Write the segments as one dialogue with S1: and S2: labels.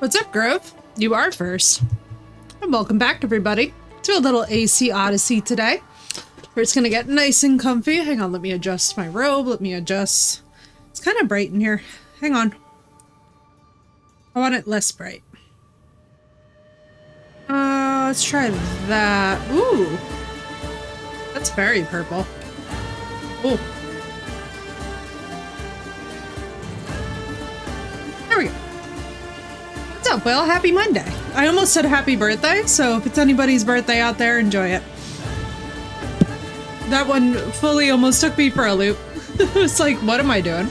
S1: What's up, Grove? You are first. And welcome back, everybody, to a little AC Odyssey today. We're just gonna get nice and comfy. Hang on, let me adjust my robe. Let me adjust. It's kind of bright in here. Hang on. I want it less bright. Let's try that. Ooh. That's very purple. Ooh. There we go. What's up, Will? Happy Monday. I almost said happy birthday, so if it's anybody's birthday out there, enjoy it. That one fully almost took me for a loop. It was like, what am I doing?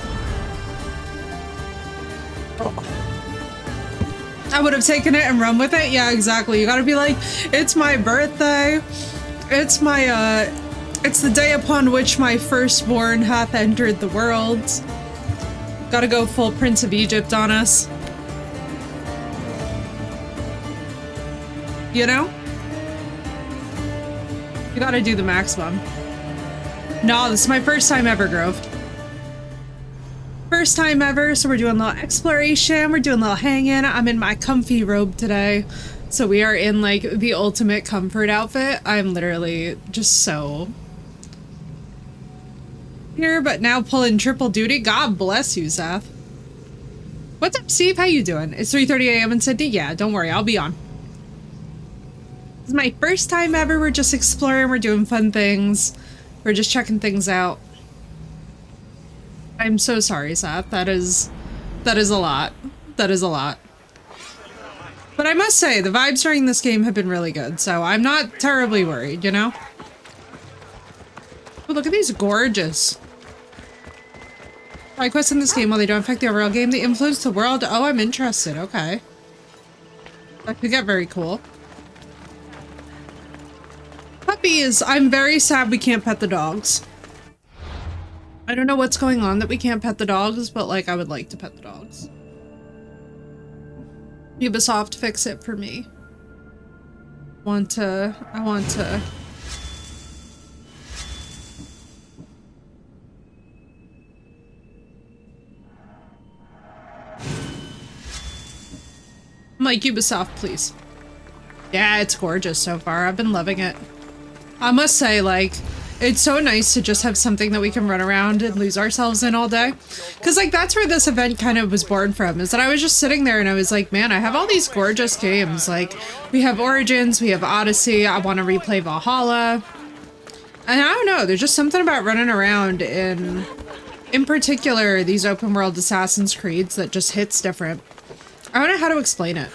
S1: I would have taken it and run with it. Yeah, exactly. You gotta be like, it's my birthday. It's my, it's the day upon which my firstborn hath entered the world. Gotta go full Prince of Egypt on us. You know? You gotta do the maximum. No, this is my first time ever, Grove. First time ever, so we're doing a little exploration, we're doing a little hanging. I'm in my comfy robe today. So we are in like the ultimate comfort outfit. I'm literally just so here, but now pulling triple duty. God bless you, Seth. What's up, Steve? How you doing? It's 3:30 a.m. in Sydney. Yeah, don't worry, I'll be on. This is my first time ever. We're just exploring, we're doing fun things. We're just checking things out. I'm so sorry, Seth. That is a lot. That is a lot. But I must say, the vibes during this game have been really good, so I'm not terribly worried, you know? Oh, look at these gorgeous. Side quests in this game, while they don't affect the overall game, they influence the world. Oh, I'm interested. Okay. That could get very cool. Puppies! I'm very sad we can't pet the dogs. I don't know what's going on that we can't pet the dogs, but like I would like to pet the dogs. Ubisoft, fix it for me. I want to. I'm like, Ubisoft, please. Yeah, it's gorgeous so far. I've been loving it. I must say, like, it's so nice to just have something that we can run around and lose ourselves in all day. Because, like, that's where this event kind of was born from, is that I was just sitting there and I was like, man, I have all these gorgeous games. Like, we have Origins, we have Odyssey, I want to replay Valhalla. And I don't know, there's just something about running around in particular, these open world Assassin's Creeds that just hits different. I don't know how to explain it.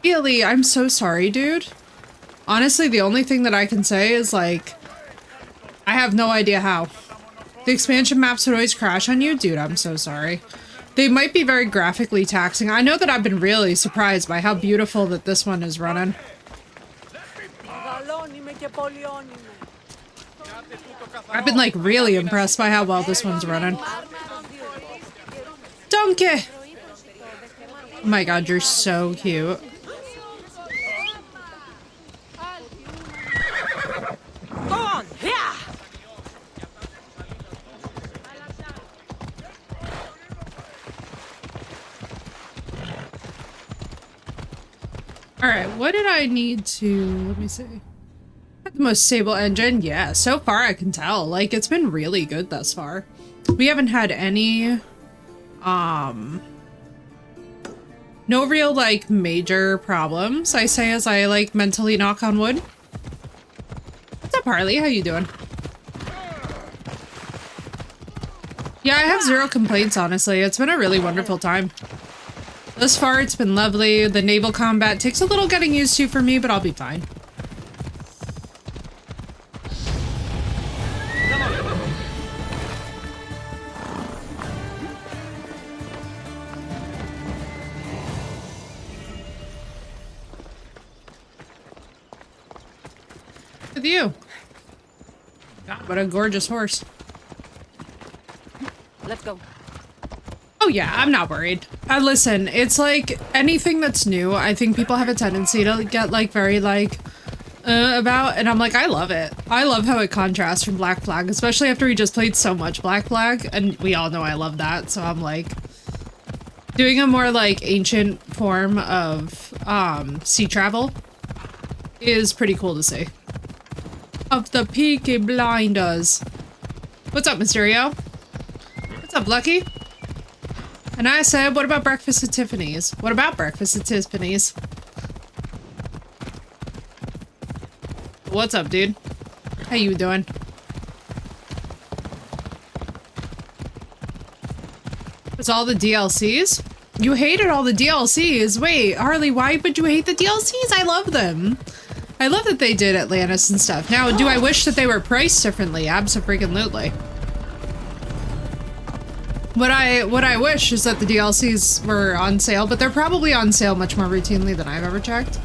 S1: Really, I'm so sorry, dude. Honestly, the only thing that I can say is, like, I have no idea how. The expansion maps would always crash on you? Dude, I'm so sorry. They might be very graphically taxing. I know that I've been really surprised by how beautiful that this one is running. I've been, like, really impressed by how well this one's running. Donkey! Oh my god, you're so cute. Alright, what did I need to... let me see. The most stable engine? Yeah, so far I can tell. Like, it's been really good thus far. We haven't had any... no real, like, major problems, I say as I, like, mentally knock on wood. What's up, Harley? How you doing? Yeah, I have zero complaints, honestly. It's been a really wonderful time. Thus far, it's been lovely. The naval combat takes a little getting used to for me, but I'll be fine. With you. God, what a gorgeous horse.
S2: Let's go.
S1: Oh yeah, I'm not worried. Listen, it's like anything that's new, I think people have a tendency to get like very like about, and I'm like, I love it. I love how it contrasts from Black Flag, especially after we just played so much Black Flag, and we all know I love that, so I'm like, Doing a more like ancient form of sea travel is pretty cool to see. Of the Peaky Blinders. What's up, Mysterio? What's up, Lucky? And I said, what about breakfast at Tiffany's? What about breakfast at Tiffany's? What's up, dude? How you doing? It's all the DLCs? You hated all the DLCs? Wait, Harley, why would you hate the DLCs? I love them. I love that they did Atlantis and stuff. Now, do I wish that they were priced differently? Abso-freaking-lutely. What I wish is that the DLCs were on sale, but they're probably on sale much more routinely than I've ever checked.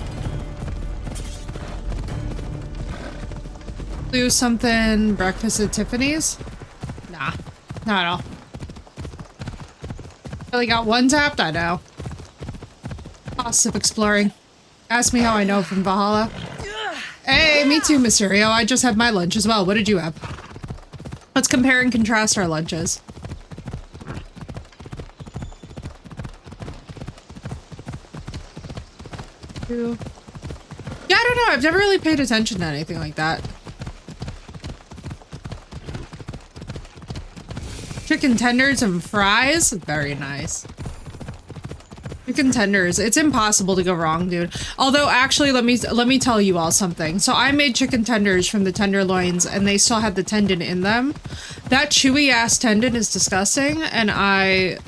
S1: Do something breakfast at Tiffany's? Nah, not at all. Really got one tapped? I know. Costs of exploring. Ask me how I know from Valhalla. Hey, me too, Mysterio. I just had my lunch as well. What did you have? Let's compare and contrast our lunches. Yeah, I don't know. I've never really paid attention to anything like that. Chicken tenders and fries? Very nice. Chicken tenders. It's impossible to go wrong, dude. Although, actually, let me tell you all something. So I made chicken tenders from the tenderloins, and they still had the tendon in them. That chewy-ass tendon is disgusting, and I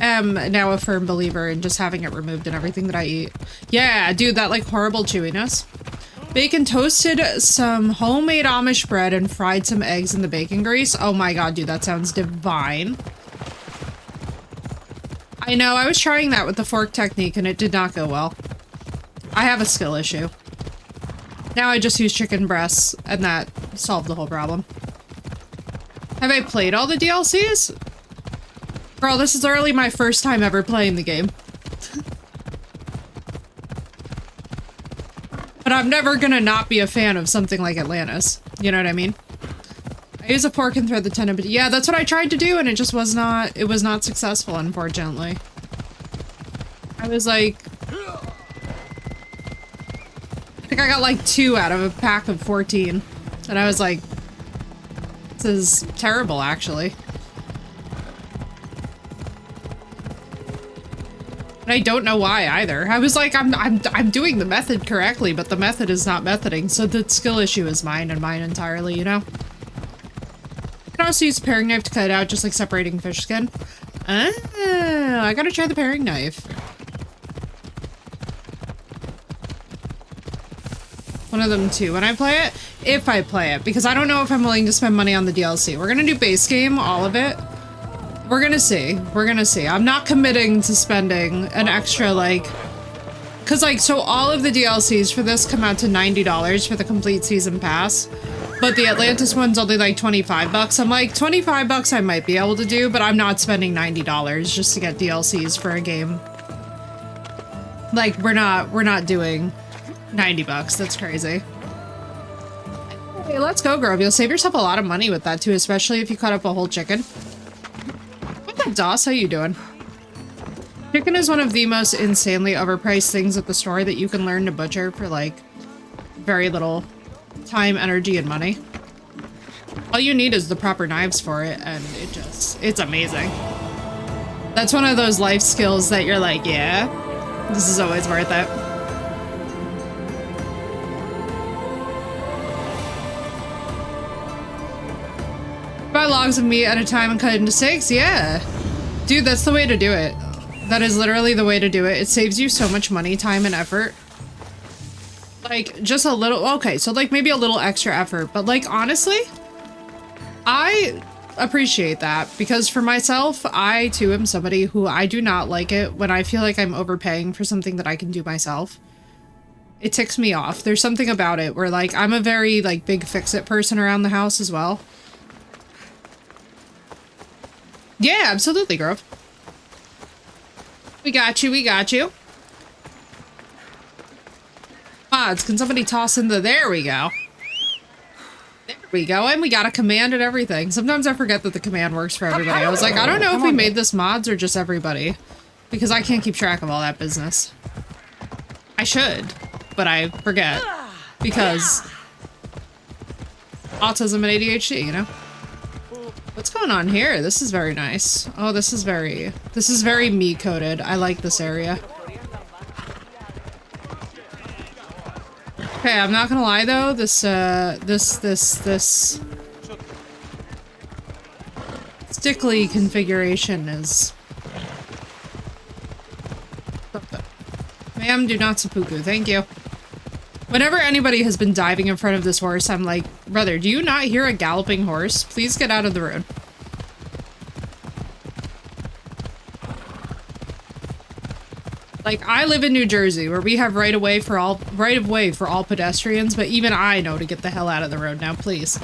S1: am now a firm believer in just having it removed in everything that I eat. Yeah, dude, that, like, horrible chewiness. Bacon toasted some homemade Amish bread and fried some eggs in the bacon grease. Oh my god, dude, that sounds divine. I know, I was trying that with the fork technique and it did not go well. I have a skill issue. Now I just use chicken breasts and that solved the whole problem. Have I played all the DLCs? Girl, this is literally my first time ever playing the game. But I'm never gonna not be a fan of something like Atlantis. You know what I mean? I use a fork and thread the tendon, but yeah, that's what I tried to do and it just was not successful, unfortunately. I was like... I think I got like 2 out of a pack of 14. And I was like, this is terrible, actually. And I don't know why either. I was like, I'm doing the method correctly, but the method is not methoding, so the skill issue is mine and mine entirely, you know? You can also use a paring knife to cut it out, just like separating fish skin. Oh, I gotta try the paring knife. One of them too when I play it. If I play it, because I don't know if I'm willing to spend money on the DLC. We're gonna do base game, all of it. We're gonna see. We're gonna see. I'm not committing to spending an extra, like... Because, like, so all of the DLCs for this come out to $90 for the complete season pass. But the Atlantis one's only, like, 25 bucks. I'm like, 25 bucks I might be able to do, but I'm not spending $90 just to get DLCs for a game. Like, we're not doing 90 bucks. That's crazy. Hey, let's go, Grove. You'll save yourself a lot of money with that, too, especially if you cut up a whole chicken. Doss, how you doing? Chicken is one of the most insanely overpriced things at the store that you can learn to butcher for, like, very little time, energy, and money. All you need is the proper knives for it, and it's amazing. That's one of those life skills that you're like, yeah, this is always worth it. Buy logs of meat at a time and cut it into steaks, yeah. Dude, that's the way to do it. That is literally the way to do it. It saves you so much money, time, and effort. Like, just a little... Okay, so, like, maybe a little extra effort. But, like, honestly, I appreciate that. Because for myself, I, too, am somebody who I do not like it when I feel like I'm overpaying for something that I can do myself. It ticks me off. There's something about it where, like, I'm a very, like, big fix-it person around the house as well. Yeah, absolutely, Grove. We got you, we got you. Mods, can somebody toss in the... There we go. There we go, and we got a command and everything. Sometimes I forget that the command works for everybody. I was like, I don't know if we made this mods or just everybody. Because I can't keep track of all that business. I should, but I forget. Because autism and ADHD, you know? What's going on here? This is very nice. Oh, this is very me-coded. I like this area. Okay, I'm not gonna lie though, this stickly configuration is... Ma'am, do not seppuku, thank you. Whenever anybody has been diving in front of this horse, I'm like, brother, do you not hear a galloping horse? Please get out of the road. Like, I live in New Jersey, where we have right of way for all pedestrians, but even I know to get the hell out of the road now, please.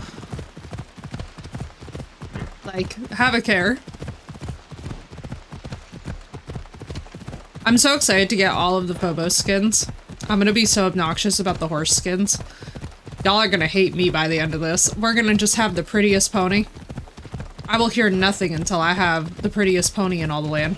S1: Like, have a care. I'm so excited to get all of the Phobos skins. I'm gonna be so obnoxious about the horse skins. Y'all are gonna hate me by the end of this. We're gonna just have the prettiest pony. I will hear nothing until I have the prettiest pony in all the land.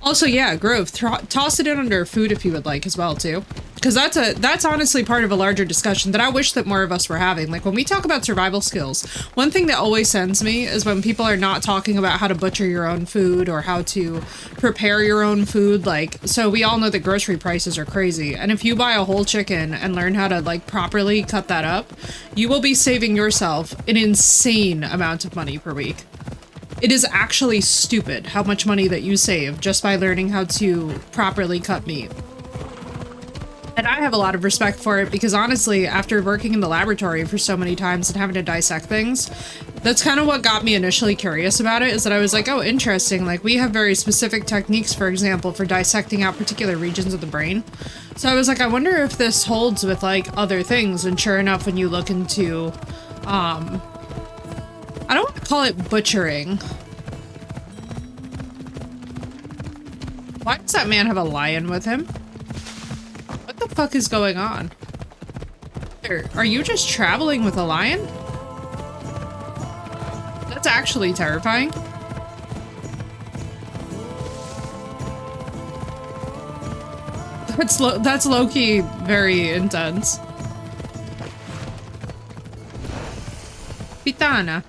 S1: Also, yeah, Grove, toss it in under food if you would like as well, too. Because that's honestly part of a larger discussion that I wish that more of us were having. Like, when we talk about survival skills, one thing that always sends me is when people are not talking about how to butcher your own food or how to prepare your own food. Like, so we all know that grocery prices are crazy. And if you buy a whole chicken and learn how to, like, properly cut that up, you will be saving yourself an insane amount of money per week. It is actually stupid how much money that you save just by learning how to properly cut meat. And I have a lot of respect for it because honestly, after working in the laboratory for so many times and having to dissect things, that's kind of what got me initially curious about it, is that I was like, oh, interesting. Like, we have very specific techniques, for example, for dissecting out particular regions of the brain. So I was like, I wonder if this holds with like other things. And sure enough, when you look into, I don't want to call it butchering. Why does that man have a lion with him? What the fuck is going on? Are you just traveling with a lion? That's actually terrifying. That's low-key very intense. Pitana.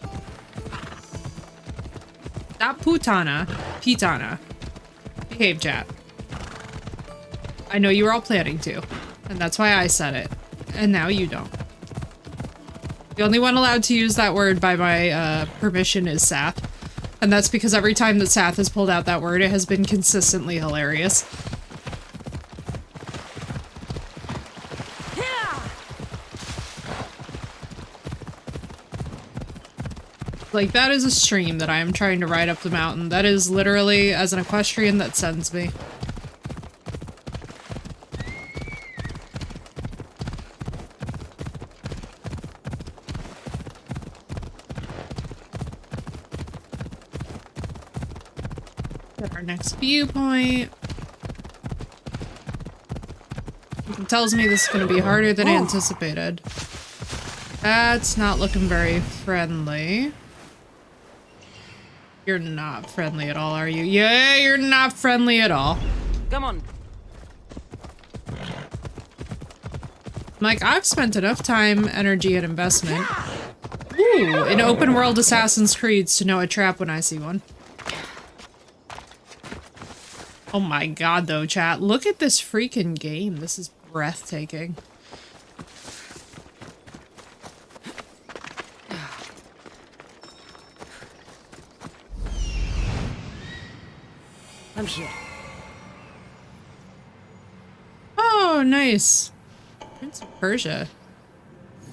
S1: Not putana. Pitana. Behave, chat. I know you were all planning to, and that's why I said it. And now you don't. The only one allowed to use that word by my permission is Sath. And that's because every time that Sath has pulled out that word, it has been consistently hilarious. Like, that is a stream that I am trying to ride up the mountain. That is literally, as an equestrian, that sends me. Get our next viewpoint. It tells me this is going to be harder than anticipated. That's not looking very friendly. You're not friendly at all, are you? Yeah, you're not friendly at all.
S2: Come on.
S1: Like, I've spent enough time, energy, and investment. Ooh, in open world Assassin's Creeds to know a trap when I see one. Oh my god, though, chat. Look at this freaking game. This is breathtaking.
S2: I'm here.
S1: Oh, nice. Prince of Persia.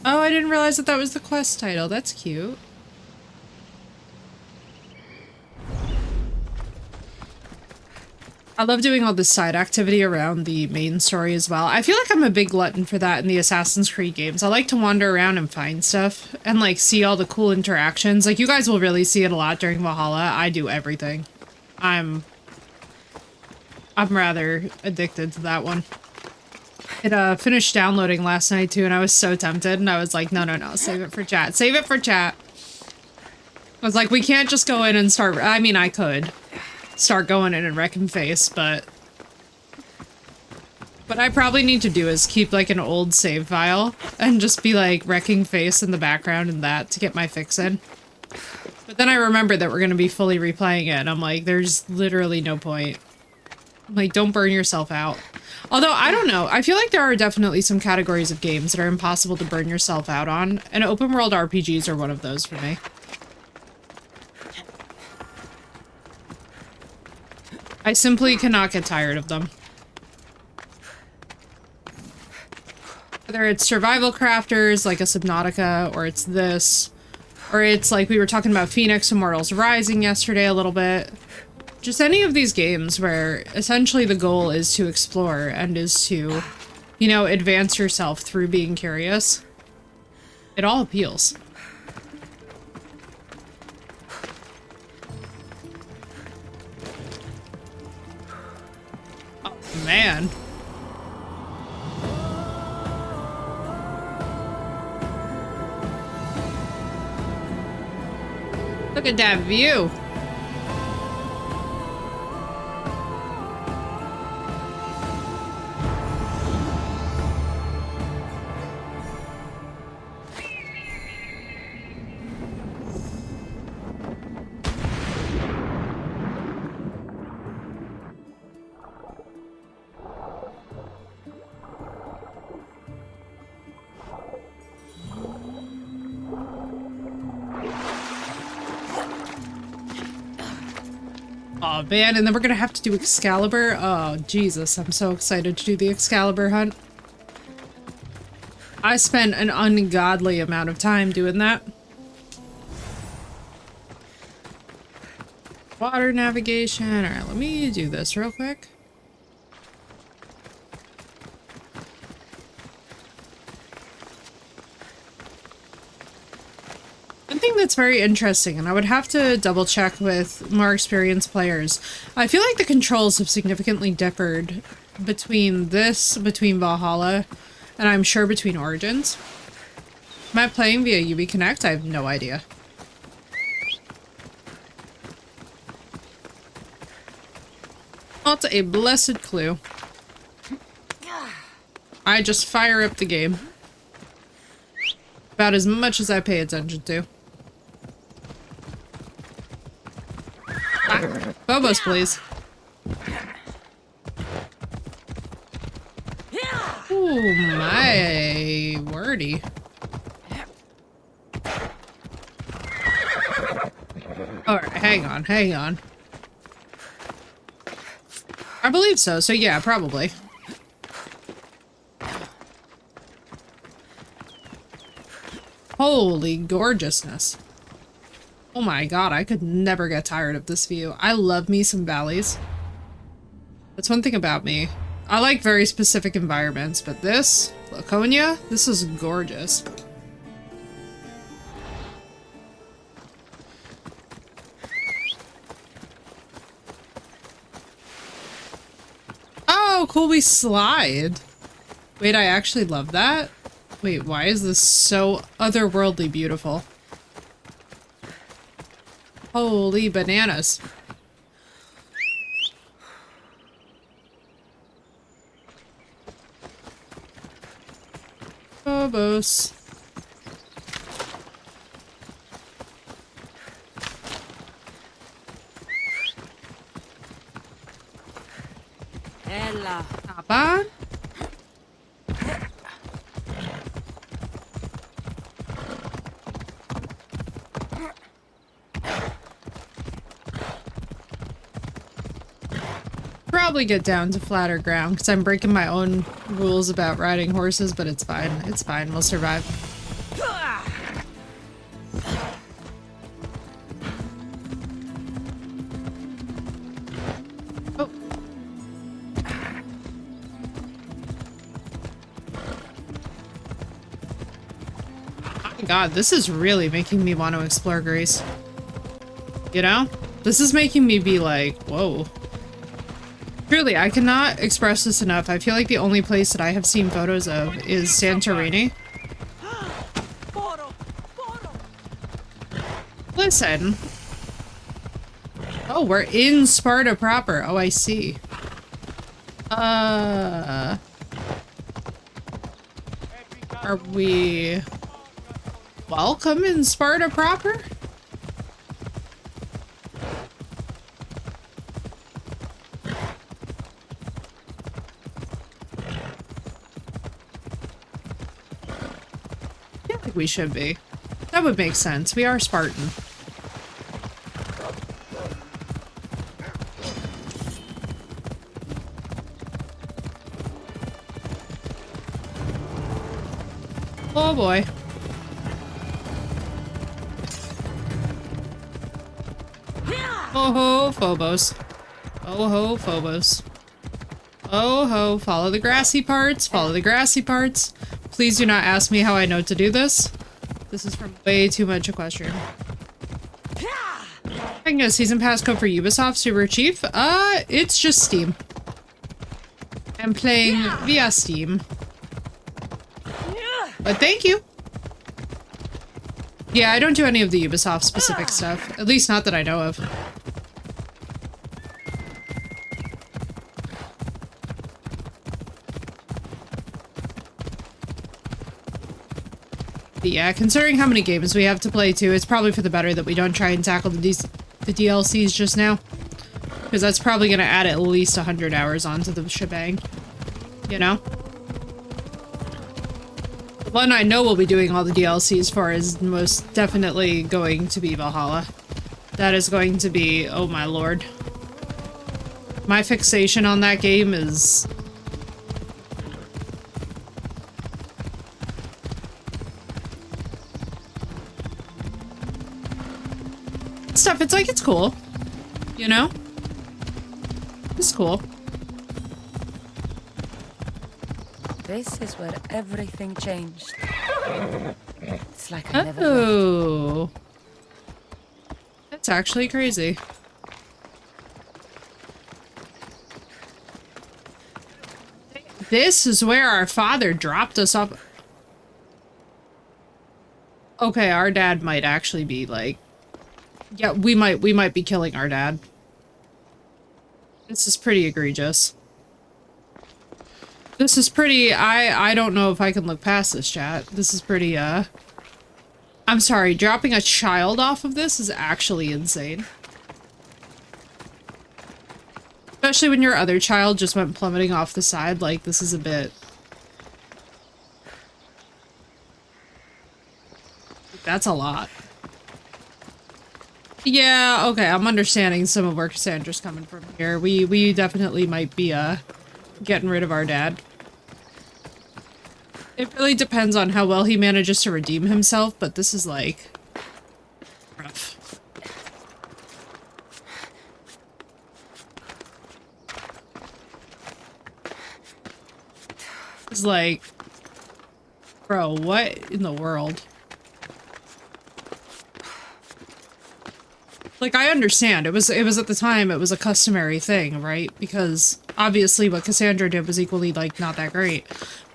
S1: Oh, I didn't realize that that was the quest title. That's cute. I love doing all this side activity around the main story as well. I feel like I'm a big glutton for that in the Assassin's Creed games. I like to wander around and find stuff and like see all the cool interactions. Like, you guys will really see it a lot during Valhalla. I do everything. I'm rather addicted to that one. It finished downloading last night too, and I was so tempted, and I was like, no, save it for chat. Save it for chat. I was like, we can't just go in and start. I mean, I could. start going in and wrecking face, but what I probably need to do is keep like an old save file and just be like wrecking face in the background and that to get my fix in. But then I remember that we're going to be fully replaying it and I'm like, there's literally no point. Like, don't burn yourself out. Although, I don't know. I feel like there are definitely some categories of games that are impossible to burn yourself out on, and open world RPGs are one of those for me. I simply cannot get tired of them. Whether it's survival crafters, like a Subnautica, or it's this, or it's like we were talking about Phoenix Immortals Rising yesterday a little bit. Just any of these games where essentially the goal is to explore and is to, you know, advance yourself through being curious. It all appeals. Oh, man. Look at that view. Oh man, and then we're gonna have to do Excalibur. Oh Jesus, I'm so excited to do the Excalibur hunt. I spent an ungodly amount of time doing that. Water navigation. Alright, let me do this real quick. One thing that's very interesting, and I would have to double check with more experienced players, I feel like the controls have significantly differed between Valhalla, and I'm sure between Origins. Am I playing via UB Connect? I have no idea. Not a blessed clue. I just fire up the game. About as much as I pay attention to. Phobos, please. Ooh, my wordy. Alright, hang on. I believe so, so yeah, probably. Holy gorgeousness. Oh my god, I could never get tired of this view. I love me some valleys. That's one thing about me. I like very specific environments, but this, Laconia, this is gorgeous. Oh, cool, we slide. Wait, I actually love that. Wait, why is this so otherworldly beautiful? Holy bananas. Phobos.
S2: Ella.
S1: Hop on. Probably get down to flatter ground because I'm breaking my own rules about riding horses, but it's fine. It's fine. We'll survive. Oh. My God, this is really making me want to explore Greece. You know? This is making me be like, whoa. Truly, I cannot express this enough. I feel like the only place that I have seen photos of is Santorini. Listen. Oh, we're in Sparta proper. Oh, I see. Are we welcome in Sparta proper? I feel like we should be. That would make sense. We are Spartan. Oh boy. Oh ho, Phobos. Oh ho, Phobos. Oh ho, follow the grassy parts, follow the grassy parts. Please do not ask me how I know to do this. This is from way too much equestrian. I can get a season pass code for Ubisoft Super Chief. It's just Steam. I'm playing via Steam. But thank you. Yeah, I don't do any of the Ubisoft specific stuff. At least not that I know of. But yeah, considering how many games we have to play too, it's probably for the better that we don't try and tackle the DLCs just now. Because that's probably going to add at least 100 hours onto the shebang. You know? One I know we'll be doing all the DLCs for is most definitely going to be Valhalla. That is going to be, oh my lord. My fixation on that game is... stuff, it's like, it's cool. You know? It's cool.
S2: This is where everything changed. It's like I never left.
S1: Oh. That's actually crazy. This is where our father dropped us off. Okay, our dad might actually be like... yeah, we might be killing our dad. This is pretty egregious. This is pretty, I don't know if I can look past this, chat. This is pretty, I'm sorry, dropping a child off of this is actually insane. Especially when your other child just went plummeting off the side, like, this is a bit... that's a lot. Yeah, okay, I'm understanding some of where Cassandra's coming from here. We definitely might be, getting rid of our dad. It really depends on how well he manages to redeem himself, but this is like... rough. It's like... bro, what in the world? Like, I understand. It was at the time, it was a customary thing, right? Because obviously what Cassandra did was equally, like, not that great.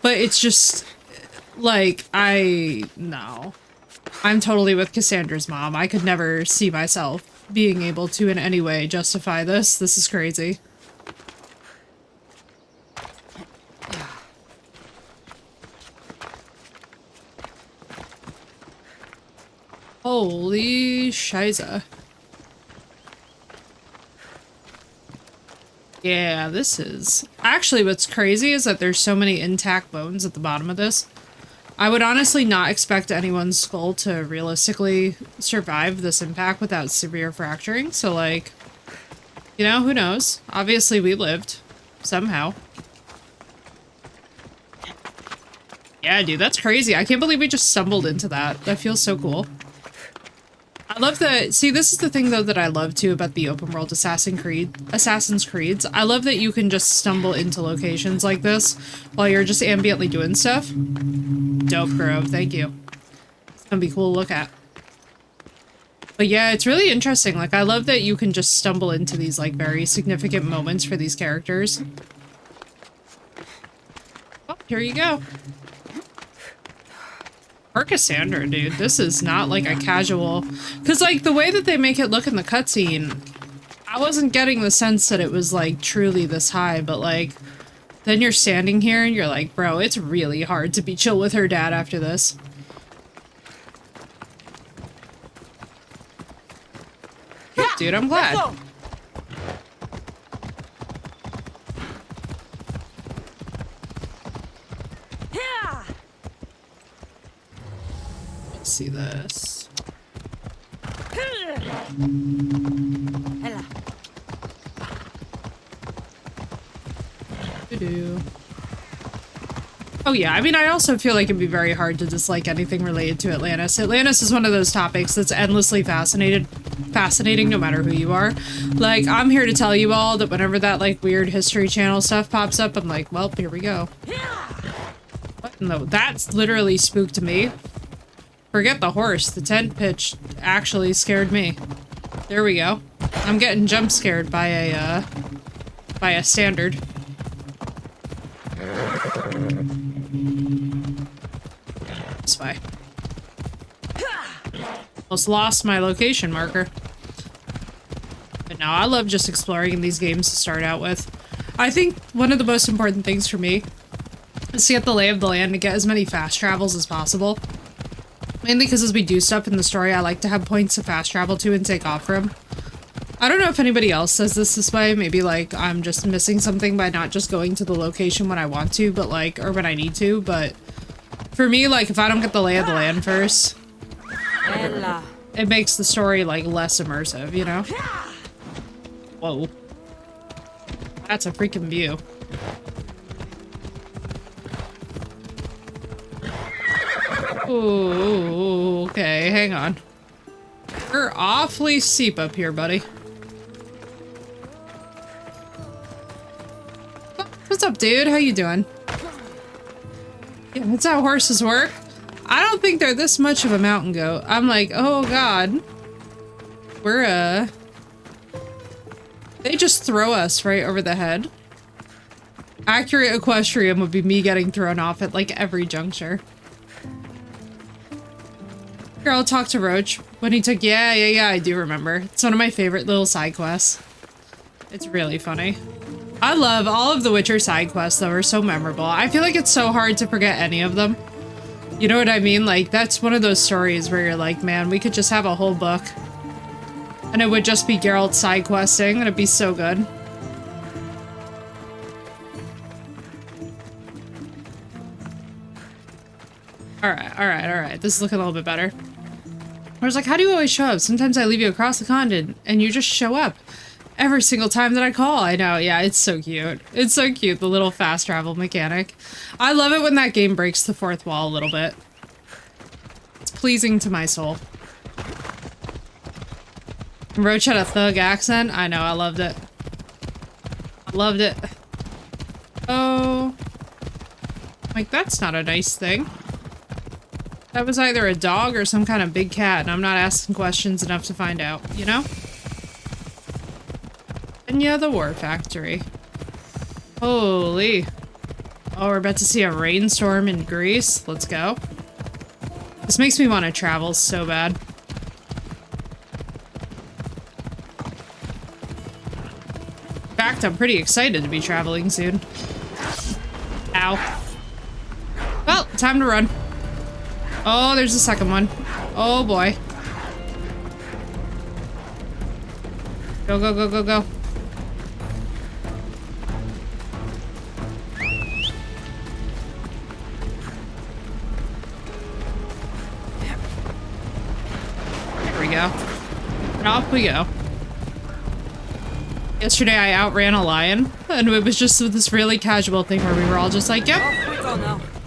S1: But it's just, like, no. I'm totally with Cassandra's mom. I could never see myself being able to in any way justify this. This is crazy. Holy shiza. Yeah, this is... actually, what's crazy is that there's so many intact bones at the bottom of this. I would honestly not expect anyone's skull to realistically survive this impact without severe fracturing, so like... you know, who knows? Obviously we lived. Somehow. Yeah, dude, that's crazy. I can't believe we just stumbled into that. That feels so cool. I love that. See, this is the thing though that I love too about the open world Assassin's Creeds. I love that you can just stumble into locations like this while you're just ambiently doing stuff. Dope, Grove. Thank you. It's gonna be cool to look at. But yeah, it's really interesting. Like, I love that you can just stumble into these like very significant moments for these characters. Oh, here you go. Or Cassandra, dude. This is not like a casual... because, like, the way that they make it look in the cutscene, I wasn't getting the sense that it was like truly this high, but like then you're standing here and you're like, bro, it's really hard to be chill with her dad after this. Yeah, dude, I'm glad. Let's see this. Oh yeah, I mean, I also feel like it'd be very hard to dislike anything related to Atlantis. Atlantis is one of those topics that's endlessly fascinating no matter who you are. Like, I'm here to tell you all that whenever that, like, weird History Channel stuff pops up, I'm like, well, here we go. What? No, that's literally spooked me. Forget the horse, the tent pitch actually scared me. There we go. I'm getting jump scared by a standard. This way. Almost lost my location marker. But no, I love just exploring in these games to start out with. I think one of the most important things for me is to get the lay of the land and get as many fast travels as possible. Mainly because as we do stuff in the story, I like to have points to fast travel to and take off from. I don't know if anybody else says this way. Maybe, like, I'm just missing something by not just going to the location when I want to, but, like, or when I need to, but for me, like, if I don't get the lay of the land first, it makes the story, like, less immersive, you know? Whoa. That's a freaking view. Ooh, okay, hang on. You're awfully steep up here, buddy. What's up, dude? How you doing? Yeah, that's how horses work. I don't think they're this much of a mountain goat. I'm like, oh god. We're, they just throw us right over the head. Accurate equestrian would be me getting thrown off at, like, every juncture. Girl, talk to Roach when he took- yeah, I do remember. It's one of my favorite little side quests. It's really funny. I love all of the Witcher side quests, though, are so memorable. I feel like it's so hard to forget any of them. You know what I mean? Like, that's one of those stories where you're like, man, we could just have a whole book. And it would just be Geralt side questing, and it'd be so good. Alright. This is looking a little bit better. I was like, how do you always show up? Sometimes I leave you across the continent, and you just show up. Every single time that I call. I know, yeah, it's so cute. It's so cute, the little fast travel mechanic. I love it when that game breaks the fourth wall a little bit. It's pleasing to my soul. Roach had a thug accent? I know, I loved it. I loved it. Oh. Like, that's not a nice thing. That was either a dog or some kind of big cat, and I'm not asking questions enough to find out, you know? And yeah, the War Factory. Holy. Oh, we're about to see a rainstorm in Greece. Let's go. This makes me want to travel so bad. In fact, I'm pretty excited to be traveling soon. Ow. Well, time to run. Oh, there's a second one. Oh boy. Go, go, go, go, go. There we go. And off we go. Yesterday I outran a lion, and it was just this really casual thing where we were all just like, yep.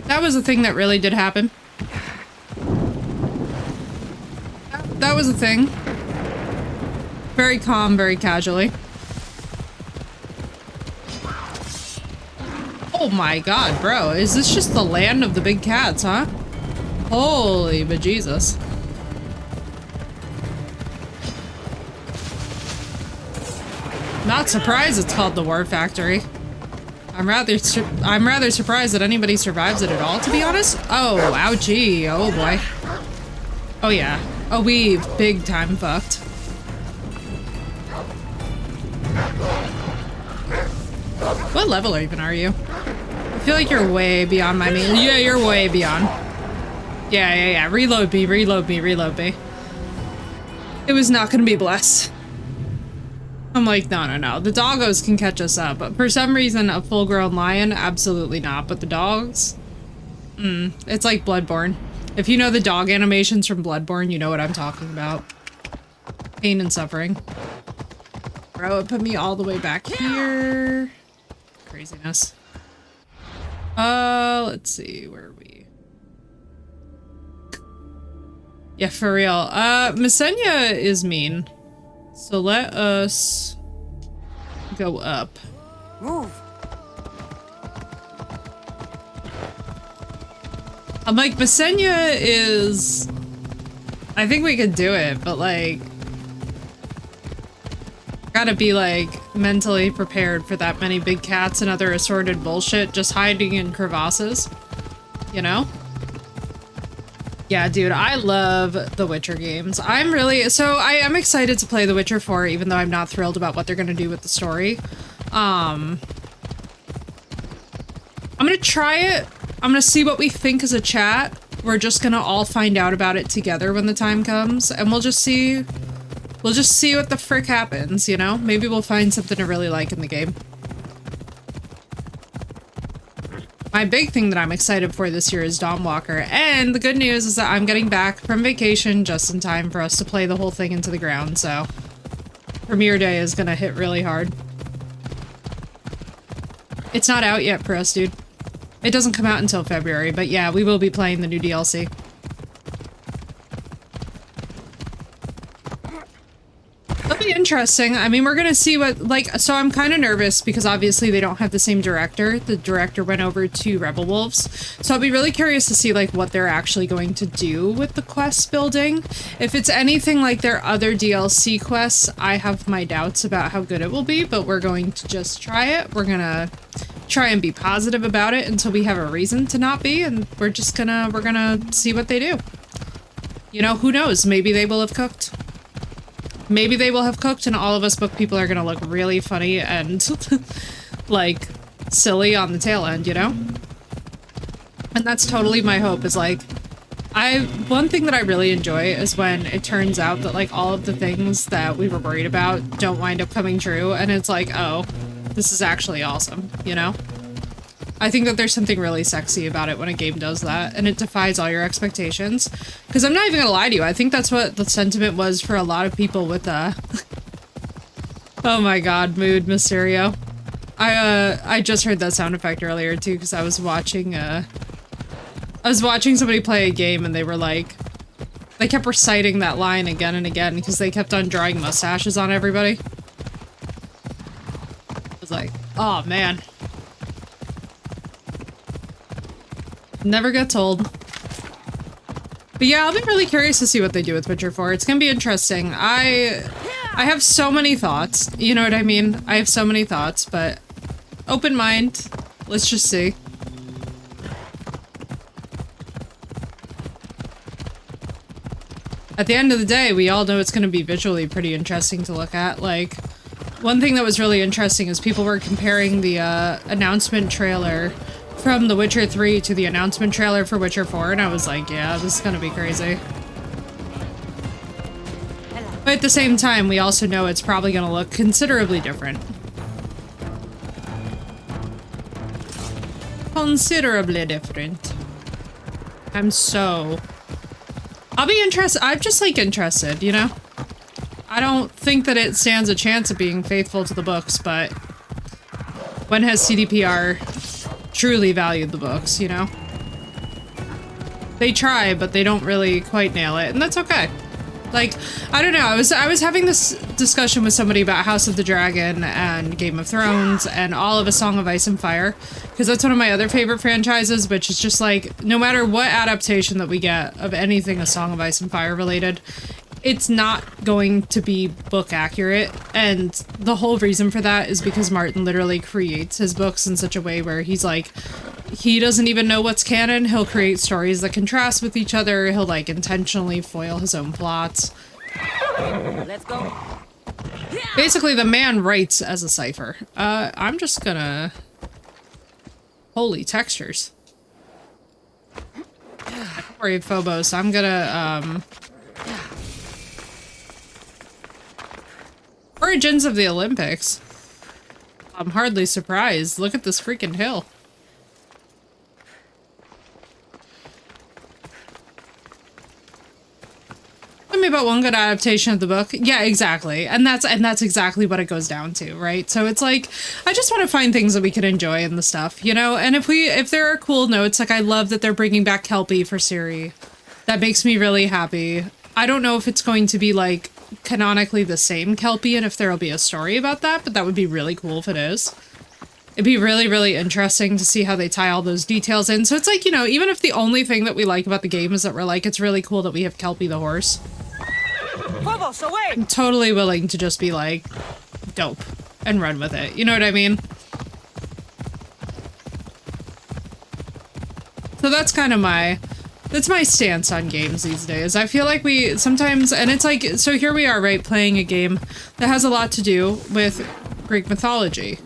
S1: That was a thing that really did happen. That was a thing. Very calm, very casually. Oh my god, bro. Is this just the land of the big cats, huh? Holy bejesus. Not surprised it's called the War Factory. I'm rather surprised that anybody survives it at all, to be honest. Oh, ouchie. Oh boy. Oh yeah. Oh, we've big time fucked. What level even are you? I feel like you're way beyond my mean. Yeah, you're way beyond. Yeah. Reload me. It was not gonna be blessed. I'm like, no. The doggos can catch us up, but for some reason, a full-grown lion, absolutely not. But the dogs, it's like Bloodborne. If you know the dog animations from Bloodborne, you know what I'm talking about. Pain and suffering. Bro, it put me all the way back here. Craziness. Let's see, where are we? Yeah, for real. Messenia is mean. So let us go up.
S2: Move.
S1: I'm like, Messenia is... I think we could do it, but like... Gotta be like mentally prepared for that many big cats and other assorted bullshit just hiding in crevasses. You know? Yeah, dude, I love the Witcher games. I am excited to play The Witcher 4, even though I'm not thrilled about what they're gonna do with the story. I'm gonna try it. I'm gonna see what we think as a chat. We're just gonna all find out about it together when the time comes, and we'll just see what the frick happens, you know? Maybe we'll find something to really like in the game. My big thing that I'm excited for this year is Dawnwalker, and the good news is that I'm getting back from vacation just in time for us to play the whole thing into the ground, so premiere day is gonna hit really hard. It's not out yet for us, dude. It doesn't come out until February, but yeah, we will be playing the new DLC. That'll be interesting. I mean, we're gonna see what, like, so I'm kind of nervous because obviously they don't have the same director. The director went over to Rebel Wolves. So I'll be really curious to see, like, what they're actually going to do with the quest building. If it's anything like their other DLC quests, I have my doubts about how good it will be, but we're going to just try it. We're gonna try and be positive about it until we have a reason to not be, and we're gonna see what they do. You know, who knows? Maybe they will have cooked. Maybe they will have cooked and all of us book people are gonna look really funny and like silly on the tail end, you know? And that's totally my hope, is like, one thing that I really enjoy is when it turns out that like all of the things that we were worried about don't wind up coming true, and it's like, oh, this is actually awesome, you know? I think that there's something really sexy about it when a game does that, and it defies all your expectations. Because I'm not even gonna lie to you, I think that's what the sentiment was for a lot of people with, oh my god, mood, Mysterio. I just heard that sound effect earlier too, because I was watching somebody play a game and they were like, they kept reciting that line again and again because they kept on drawing mustaches on everybody. I was like, oh man. Never get told. But yeah, I'll be really curious to see what they do with Witcher 4. It's gonna be interesting. I have so many thoughts, you know what I mean? I have so many thoughts, but open mind. Let's just see. At the end of the day, we all know it's gonna be visually pretty interesting to look at. Like, one thing that was really interesting is people were comparing the announcement trailer from The Witcher 3 to the announcement trailer for Witcher 4, and I was like, yeah, this is gonna be crazy. But at the same time, we also know it's probably gonna look considerably different. Considerably different. I'll be interested. I'm just like interested, you know? I don't think that it stands a chance of being faithful to the books, but when has CDPR truly valued the books, you know? They try, but they don't really quite nail it, and that's okay. Like, I don't know, I was having this discussion with somebody about House of the Dragon and Game of Thrones and all of A Song of Ice and Fire, because that's one of my other favorite franchises, which is just like, no matter what adaptation that we get of anything A Song of Ice and Fire related, it's not going to be book accurate, and the whole reason for that is because Martin literally creates his books in such a way where he's like, he doesn't even know what's canon. He'll create stories that contrast with each other. He'll like intentionally foil his own plots.
S2: Let's go.
S1: Basically, the man writes as a cipher. I'm just gonna... Holy textures. Don't worry, Phobos. I'm gonna, Origins of the Olympics. I'm hardly surprised. Look at this freaking hill. Tell me about one good adaptation of the book. Yeah, exactly. And that's exactly what it goes down to, right? So it's like, I just want to find things that we can enjoy in the stuff, you know? And if there are cool notes, like I love that they're bringing back Kelpie for Ciri. That makes me really happy. I don't know if it's going to be like canonically the same Kelpie and if there'll be a story about that, but that would be really cool if it is. It'd be really, really interesting to see how they tie all those details in. So it's like, you know, even if the only thing that we like about the game is that we're like, it's really cool that we have Kelpie the horse. I'm totally willing to just be like, dope, and run with it. You know what I mean? So that's kind of that's my stance on games these days. I feel like we sometimes, and it's like, so here we are, right, playing a game that has a lot to do with Greek mythology.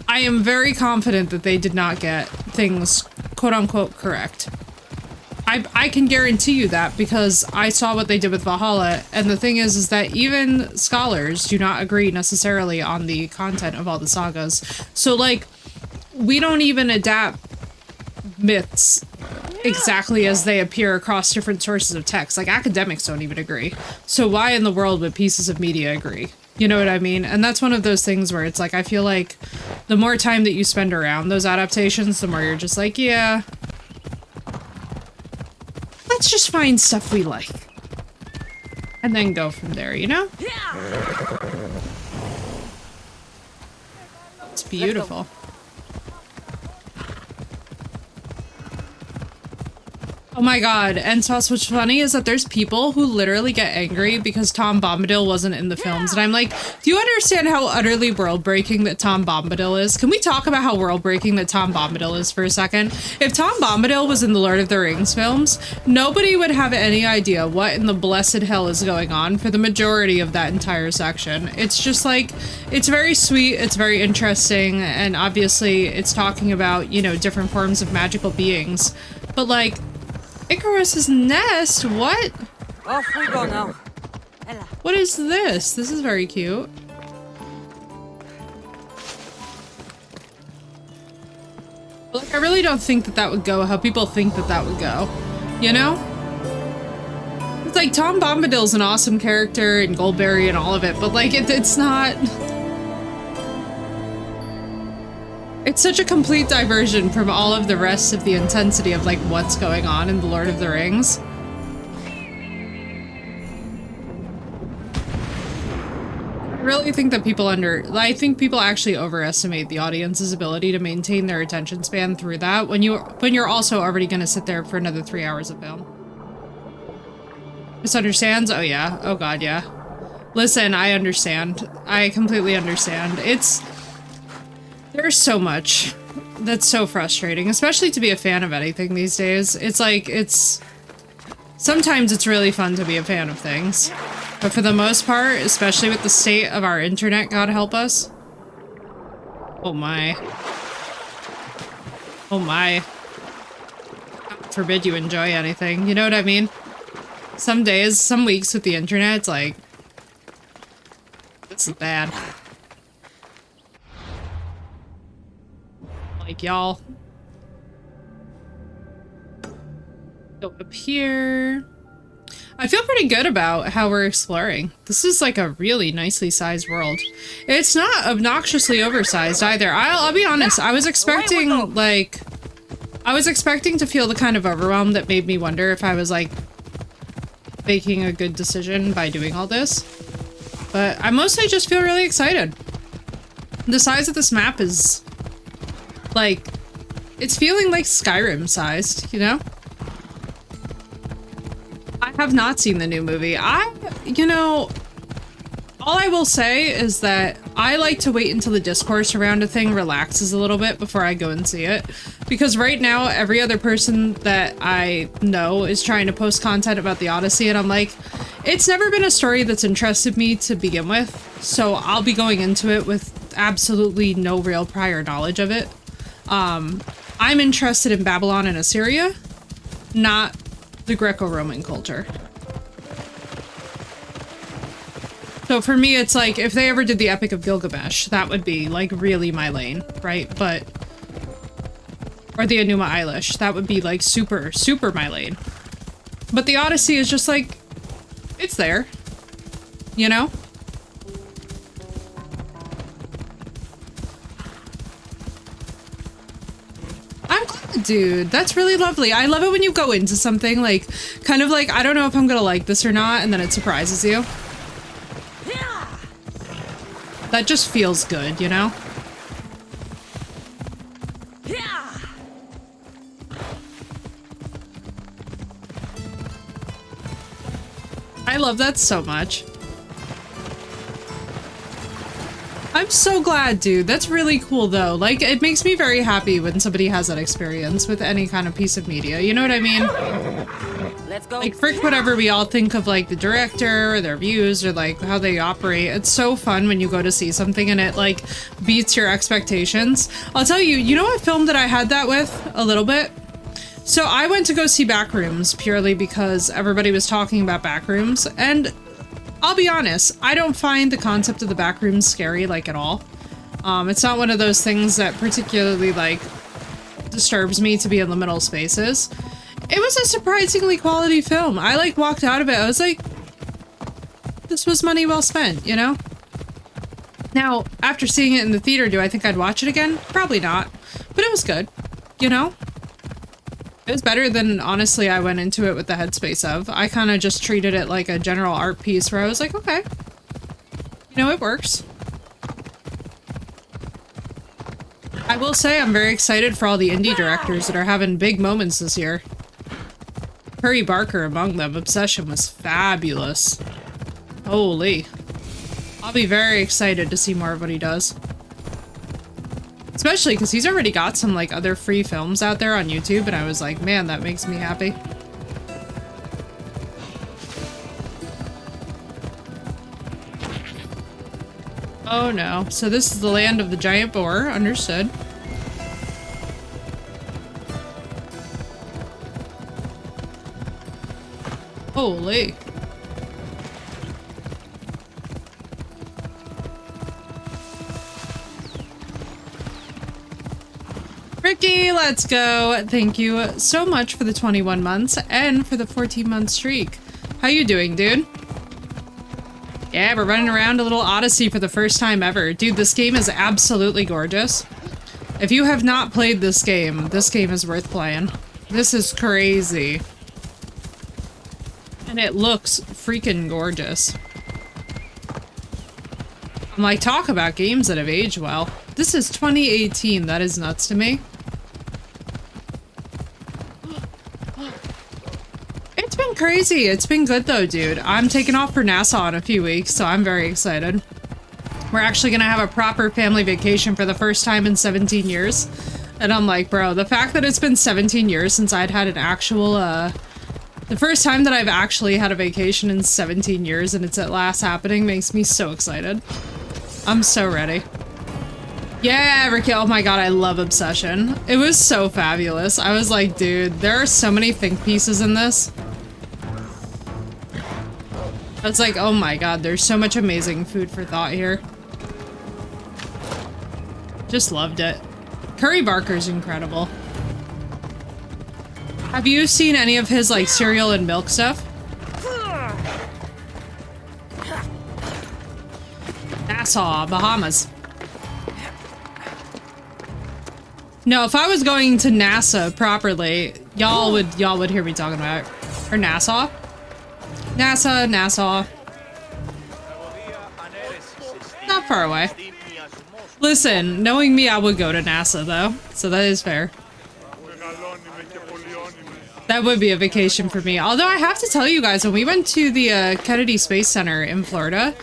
S1: I am very confident that they did not get things quote-unquote correct. I can guarantee you that because I saw what they did with Valhalla, and the thing is that even scholars do not agree necessarily on the content of all the sagas. So, like, we don't even adapt myths exactly as they appear across different sources of text. Like, academics don't even agree. So why in the world would pieces of media agree? You know what I mean? And that's one of those things where it's like, I feel like the more time that you spend around those adaptations, the more you're just like, yeah, let's just find stuff we like. And then go from there, you know? It's beautiful. Oh my god, and so what's funny is that there's people who literally get angry because Tom Bombadil wasn't in the films, and I'm like, do you understand how utterly world-breaking that Tom Bombadil is? Can we talk about how world-breaking that Tom Bombadil is for a second? If Tom Bombadil was in the Lord of the Rings films, nobody would have any idea what in the blessed hell is going on for the majority of that entire section. It's just like, it's very sweet, it's very interesting, and obviously it's talking about, you know, different forms of magical beings, but like, Icarus's nest? What?
S3: Off we go now.
S1: What is this? This is very cute. Like, I really don't think that that would go how people think that that would go. You know? It's like, Tom Bombadil's an awesome character and Goldberry and all of it, but like, it's not... It's such a complete diversion from all of the rest of the intensity of like what's going on in The Lord of the Rings. I really think that I think people actually overestimate the audience's ability to maintain their attention span through that when you're also already gonna sit there for another 3 hours of film. Misunderstands? Oh yeah. Oh god, yeah. Listen, I understand. I completely understand. There's so much that's so frustrating, especially to be a fan of anything these days. It's like, sometimes it's really fun to be a fan of things. But for the most part, especially with the state of our internet, God help us. Oh my. Oh my. God forbid you enjoy anything, you know what I mean? Some days, some weeks with the internet, it's like, this is bad. Like, y'all. Go up here. I feel pretty good about how we're exploring. This is like a really nicely sized world. It's not obnoxiously oversized either. I'll be honest, I was expecting to feel the kind of overwhelm that made me wonder if I was like making a good decision by doing all this. But I mostly just feel really excited. The size of this map is like, it's feeling like Skyrim sized, you know? I have not seen the new movie. You know, all I will say is that I like to wait until the discourse around a thing relaxes a little bit before I go and see it. Because right now, every other person that I know is trying to post content about the Odyssey, and I'm like, it's never been a story that's interested me to begin with, so I'll be going into it with absolutely no real prior knowledge of it. I'm interested in Babylon and Assyria, not the Greco-Roman culture. So for me, it's like, if they ever did the Epic of Gilgamesh, that would be, like, really my lane, right? But... or the Enuma Elish, that would be, like, super, super my lane. But the Odyssey is just, like, it's there. You know? I'm glad, dude. That's really lovely. I love it when you go into something, like, kind of like, I don't know if I'm gonna like this or not, and then it surprises you. That just feels good, you know? I love that so much. I'm so glad, dude. That's really cool, though. Like, it makes me very happy when somebody has that experience with any kind of piece of media. You know what I mean?
S2: Let's go.
S1: Like, frick whatever we all think of, like, the director or their views or, like, how they operate. It's so fun when you go to see something and it, like, beats your expectations. I'll tell you, you know what film that I had that with? A little bit? So I went to go see Backrooms purely because everybody was talking about Backrooms, and I'll be honest, I don't find the concept of the Backrooms scary, like, at all. It's not one of those things that particularly, like, disturbs me to be in liminal spaces. It was a surprisingly quality film. I, like, walked out of it, I was like, this was money well spent, you know? Now, after seeing it in the theater, do I think I'd watch it again? Probably not. But it was good, you know? It was better than, honestly, I went into it with the headspace of. I kind of just treated it like a general art piece where I was like, okay. You know, it works. I will say I'm very excited for all the indie directors that are having big moments this year. Curry Barker among them. Obsession was fabulous. Holy. I'll be very excited to see more of what he does. Especially because he's already got some, like, other free films out there on YouTube, and I was like, man, that makes me happy. Oh no. So this is the land of the giant boar. Understood. Holy. Ricky, let's go. Thank you so much for the 21 months and for the 14-month streak. How you doing, dude? Yeah, we're running around a little Odyssey for the first time ever. Dude, this game is absolutely gorgeous. If you have not played this game is worth playing. This is crazy. And it looks freaking gorgeous. I'm like, talk about games that have aged well. This is 2018. That is nuts to me. It's been crazy. It's been good though, dude. I'm taking off for Nassau in a few weeks, so I'm very excited. We're actually gonna have a proper family vacation for the first time in 17 years. And I'm like, bro, the fact that it's been 17 years since I'd had an actual, the first time that I've actually had a vacation in 17 years and it's at last happening makes me so excited. I'm so ready. Yeah, Ricky, oh my god, I love Obsession. It was so fabulous. I was like, dude, there are so many think pieces in this. I was like, oh my god, there's so much amazing food for thought here. Just loved it. Curry Barker's incredible. Have you seen any of his, like, cereal and milk stuff? Nassau, Bahamas. No, if I was going to NASA properly, y'all would hear me talking about it. Or Nassau? Nassau. Not far away. Listen, knowing me, I would go to NASA though, so that is fair. That would be a vacation for me. Although I have to tell you guys, when we went to the Kennedy Space Center in Florida,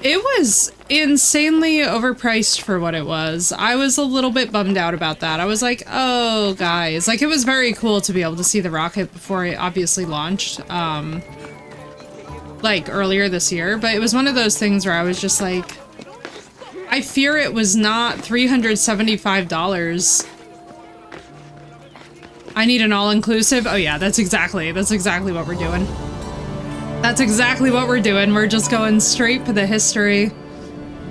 S1: It was insanely overpriced for what it was. I was a little bit bummed out about that. I was like, oh, guys. Like, it was very cool to be able to see the rocket before it obviously launched, like, earlier this year. But it was one of those things where I was just like, I fear it was not $375. I need an all-inclusive. Oh, yeah, that's exactly what we're doing. That's exactly what we're doing. We're just going straight for the history.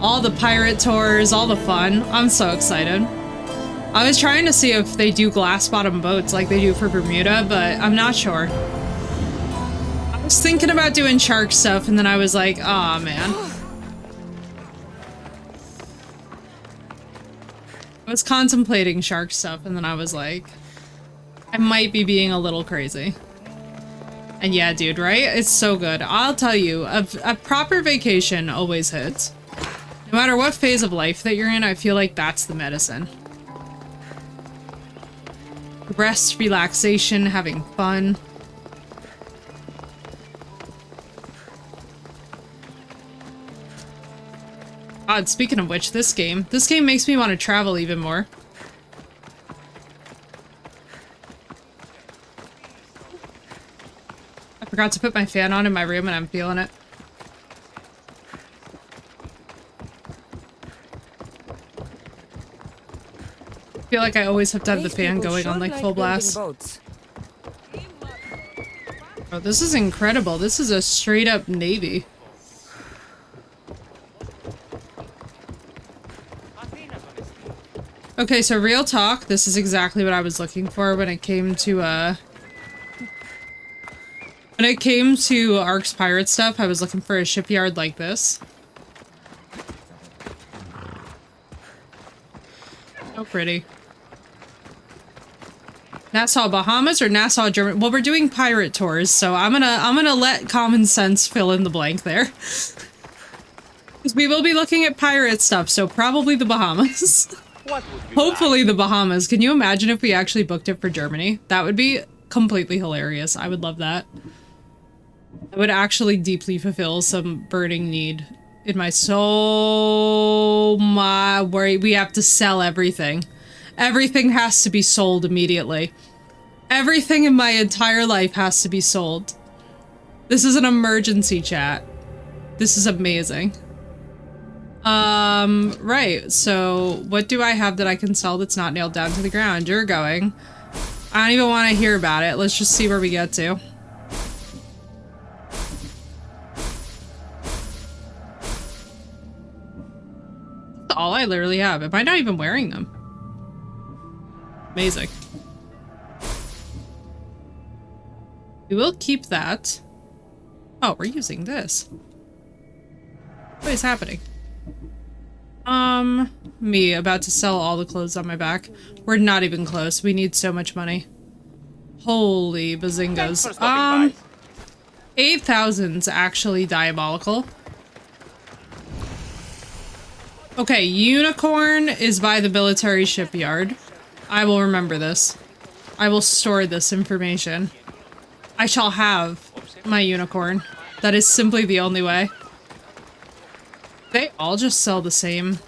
S1: All the pirate tours, all the fun. I'm so excited. I was trying to see if they do glass bottom boats like they do for Bermuda, but I'm not sure. I was thinking about doing shark stuff, and then I was like, aw, man. I was contemplating shark stuff, and then I was like, I might be being a little crazy. And yeah, dude, right? It's so good. I'll tell you, a proper vacation always hits. No matter what phase of life that you're in, I feel like that's the medicine. Rest, relaxation, having fun. God, speaking of which, this game makes me want to travel even more. I forgot to put my fan on in my room and I'm feeling it. I feel like I always have to have the fan going on like full blast. Oh, this is incredible. This is a straight up navy. Okay, so real talk, this is exactly what I was looking for when it came to Ark's pirate stuff. I was looking for a shipyard like this. So pretty. Nassau, Bahamas or Nassau, Germany? Well, we're doing pirate tours, so I'm gonna let common sense fill in the blank there. Because we will be looking at pirate stuff, so probably the Bahamas. Hopefully the Bahamas. Can you imagine if we actually booked it for Germany? That would be completely hilarious. I would love that. I would actually deeply fulfill some burning need in my soul. Where we have to sell everything. Everything has to be sold immediately. Everything in my entire life has to be sold. This is an emergency chat. This is amazing. Right, so what do I have that I can sell that's not nailed down to the ground? You're going. I don't even want to hear about it. Let's just see where we get to. That's all I literally have. Am I not even wearing them? Amazing. We will keep that. Oh, we're using this. What is happening? Me about to sell all the clothes on my back. We're not even close. We need so much money. Holy bazingas. 8,000's actually diabolical. Okay, unicorn is by the military shipyard. I will remember this. I will store this information. I shall have my unicorn. That is simply the only way. They all just sell the same.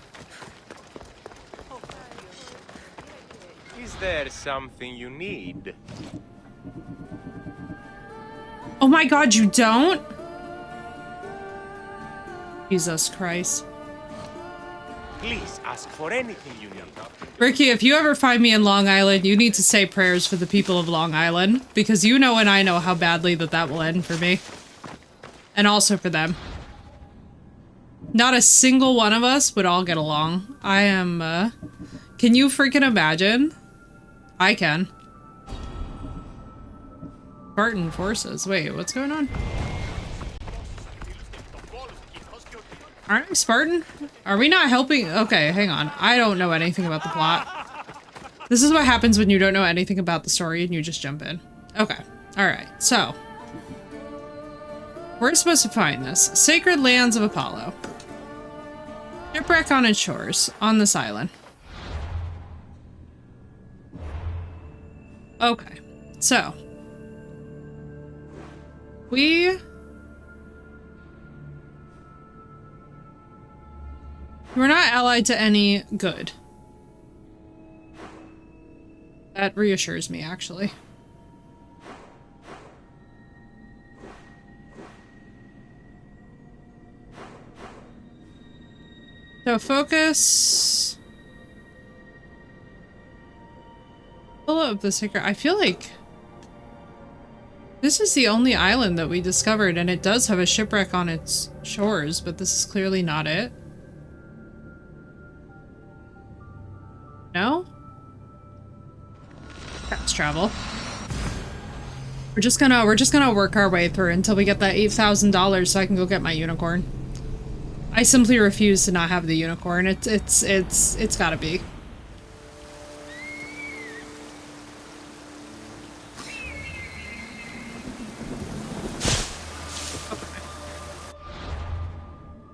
S3: Is there something you need?
S1: Oh my god, you don't? Jesus Christ.
S3: Please ask for anything you need.
S1: Ricky, if you ever find me in Long Island, you need to say prayers for the people of Long Island. Because you know and I know how badly that will end for me. And also for them. Not a single one of us would all get along. I am, can you freaking imagine? I can. Spartan forces. Wait, what's going on? Aren't I Spartan? Are we not helping? Okay, hang on. I don't know anything about the plot. This is what happens when you don't know anything about the story and you just jump in. Okay. Alright, so. We're supposed to find this. Sacred Lands of Apollo. Shipwreck on its shores, on this island. Okay, so. We're not allied to any good. That reassures me, actually. So focus. Pull up the secret. I feel like this is the only island that we discovered, and it does have a shipwreck on its shores, but this is clearly not it. No? Fast travel. We're just gonna work our way through until we get that $8,000 so I can go get my unicorn. I simply refuse to not have the unicorn. It's gotta be. Okay.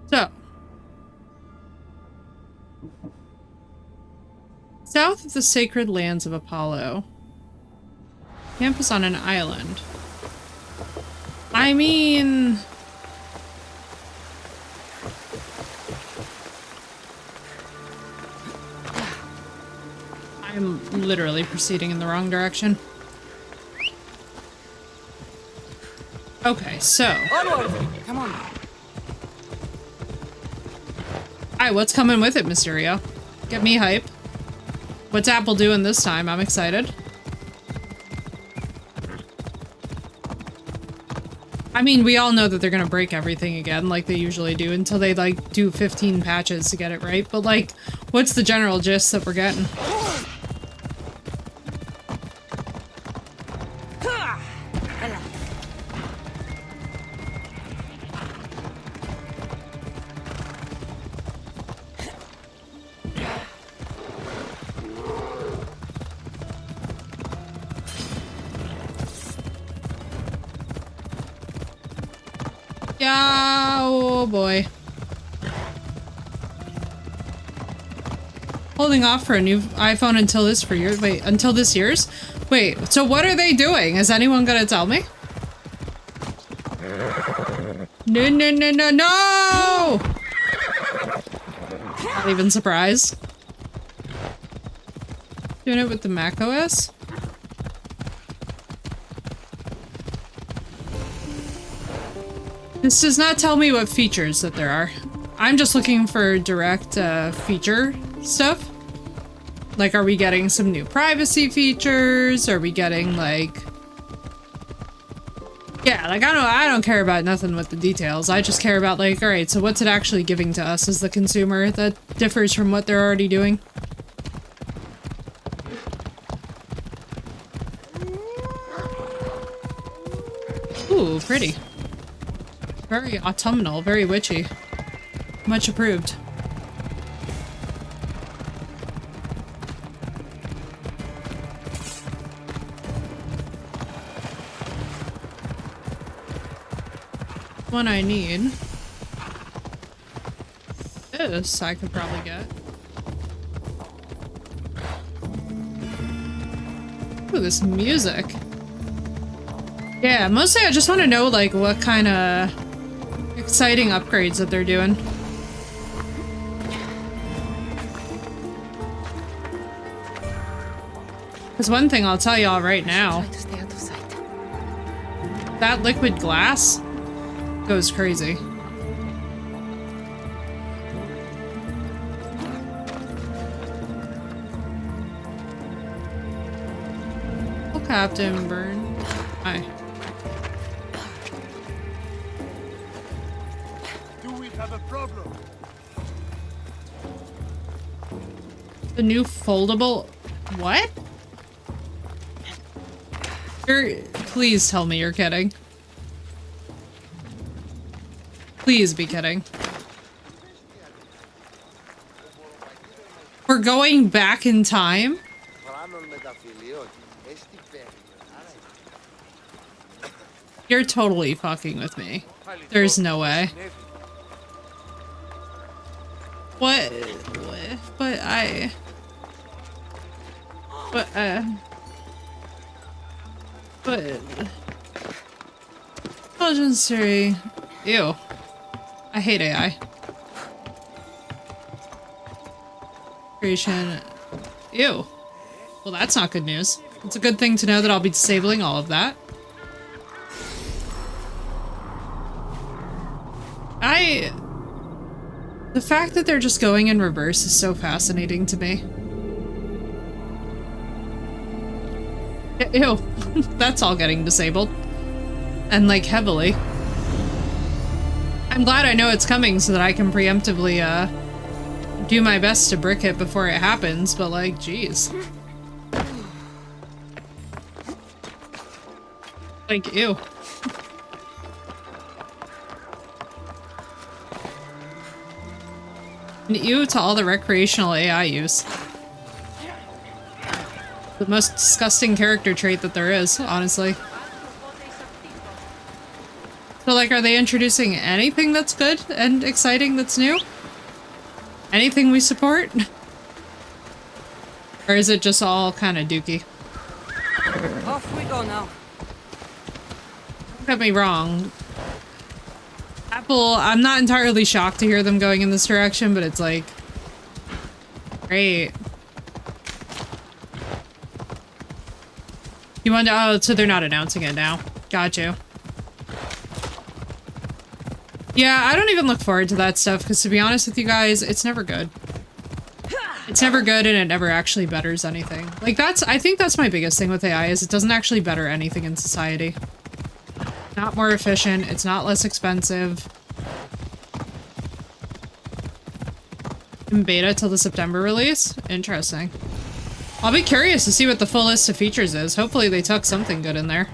S1: So. South of the sacred lands of Apollo. Camp is on an island. I mean... I'm literally proceeding in the wrong direction. Okay, so...
S2: Onward! Come on.
S1: Hi, what's coming with it, Mysterio? Get me hype. What's Apple doing this time? I'm excited. I mean, we all know that they're gonna break everything again, like they usually do, until they, like, do 15 patches to get it right. But, like, what's the general gist that we're getting? Yeah, oh boy. Holding off for a new iPhone until this for years. Wait, until this year's? Wait, so what are they doing? Is anyone gonna tell me? No, no, no, no, no! Not even surprised. Doing it with the macOS? This does not tell me what features that there are. I'm just looking for direct feature stuff. Like, are we getting some new privacy features? Are we getting, like... Yeah, like, I don't care about nothing with the details. I just care about, like, alright, so what's it actually giving to us as the consumer that differs from what they're already doing? Ooh, pretty. Very autumnal, very witchy. Much approved. One I need. This I could probably get. Ooh, this music. Yeah, mostly I just want to know, like, what kind of exciting upgrades that they're doing. Because one thing I'll tell y'all right now, that liquid glass goes crazy. Oh, Captain Burn. Hi.
S3: Have a problem.
S1: The new foldable... What? Please tell me you're kidding. Please be kidding. We're going back in time? You're totally fucking with me. There's no way. What? But Legendary. Ew. I hate AI. Creation. Ew. Well, that's not good news. It's a good thing to know that I'll be disabling all of that. The fact that they're just going in reverse is so fascinating to me. Ew. That's all getting disabled. And like heavily. I'm glad I know it's coming so that I can preemptively do my best to brick it before it happens, but like, geez. Like, ew. And ew to all the recreational AI use. The most disgusting character trait that there is, honestly. So like, are they introducing anything that's good and exciting that's new? Anything we support? Or is it just all kind of dookie?
S2: Off we go now.
S1: Don't get me wrong. Apple, I'm not entirely shocked to hear them going in this direction, but it's like... Great. You want to- oh, so they're not announcing it now. Got you. Yeah, I don't even look forward to that stuff, because to be honest with you guys, it's never good. It's never good and it never actually betters anything. Like I think that's my biggest thing with AI, is it doesn't actually better anything in society. Not more efficient, it's not less expensive. In beta till the September release? Interesting. I'll be curious to see what the full list of features is. Hopefully they took something good in there.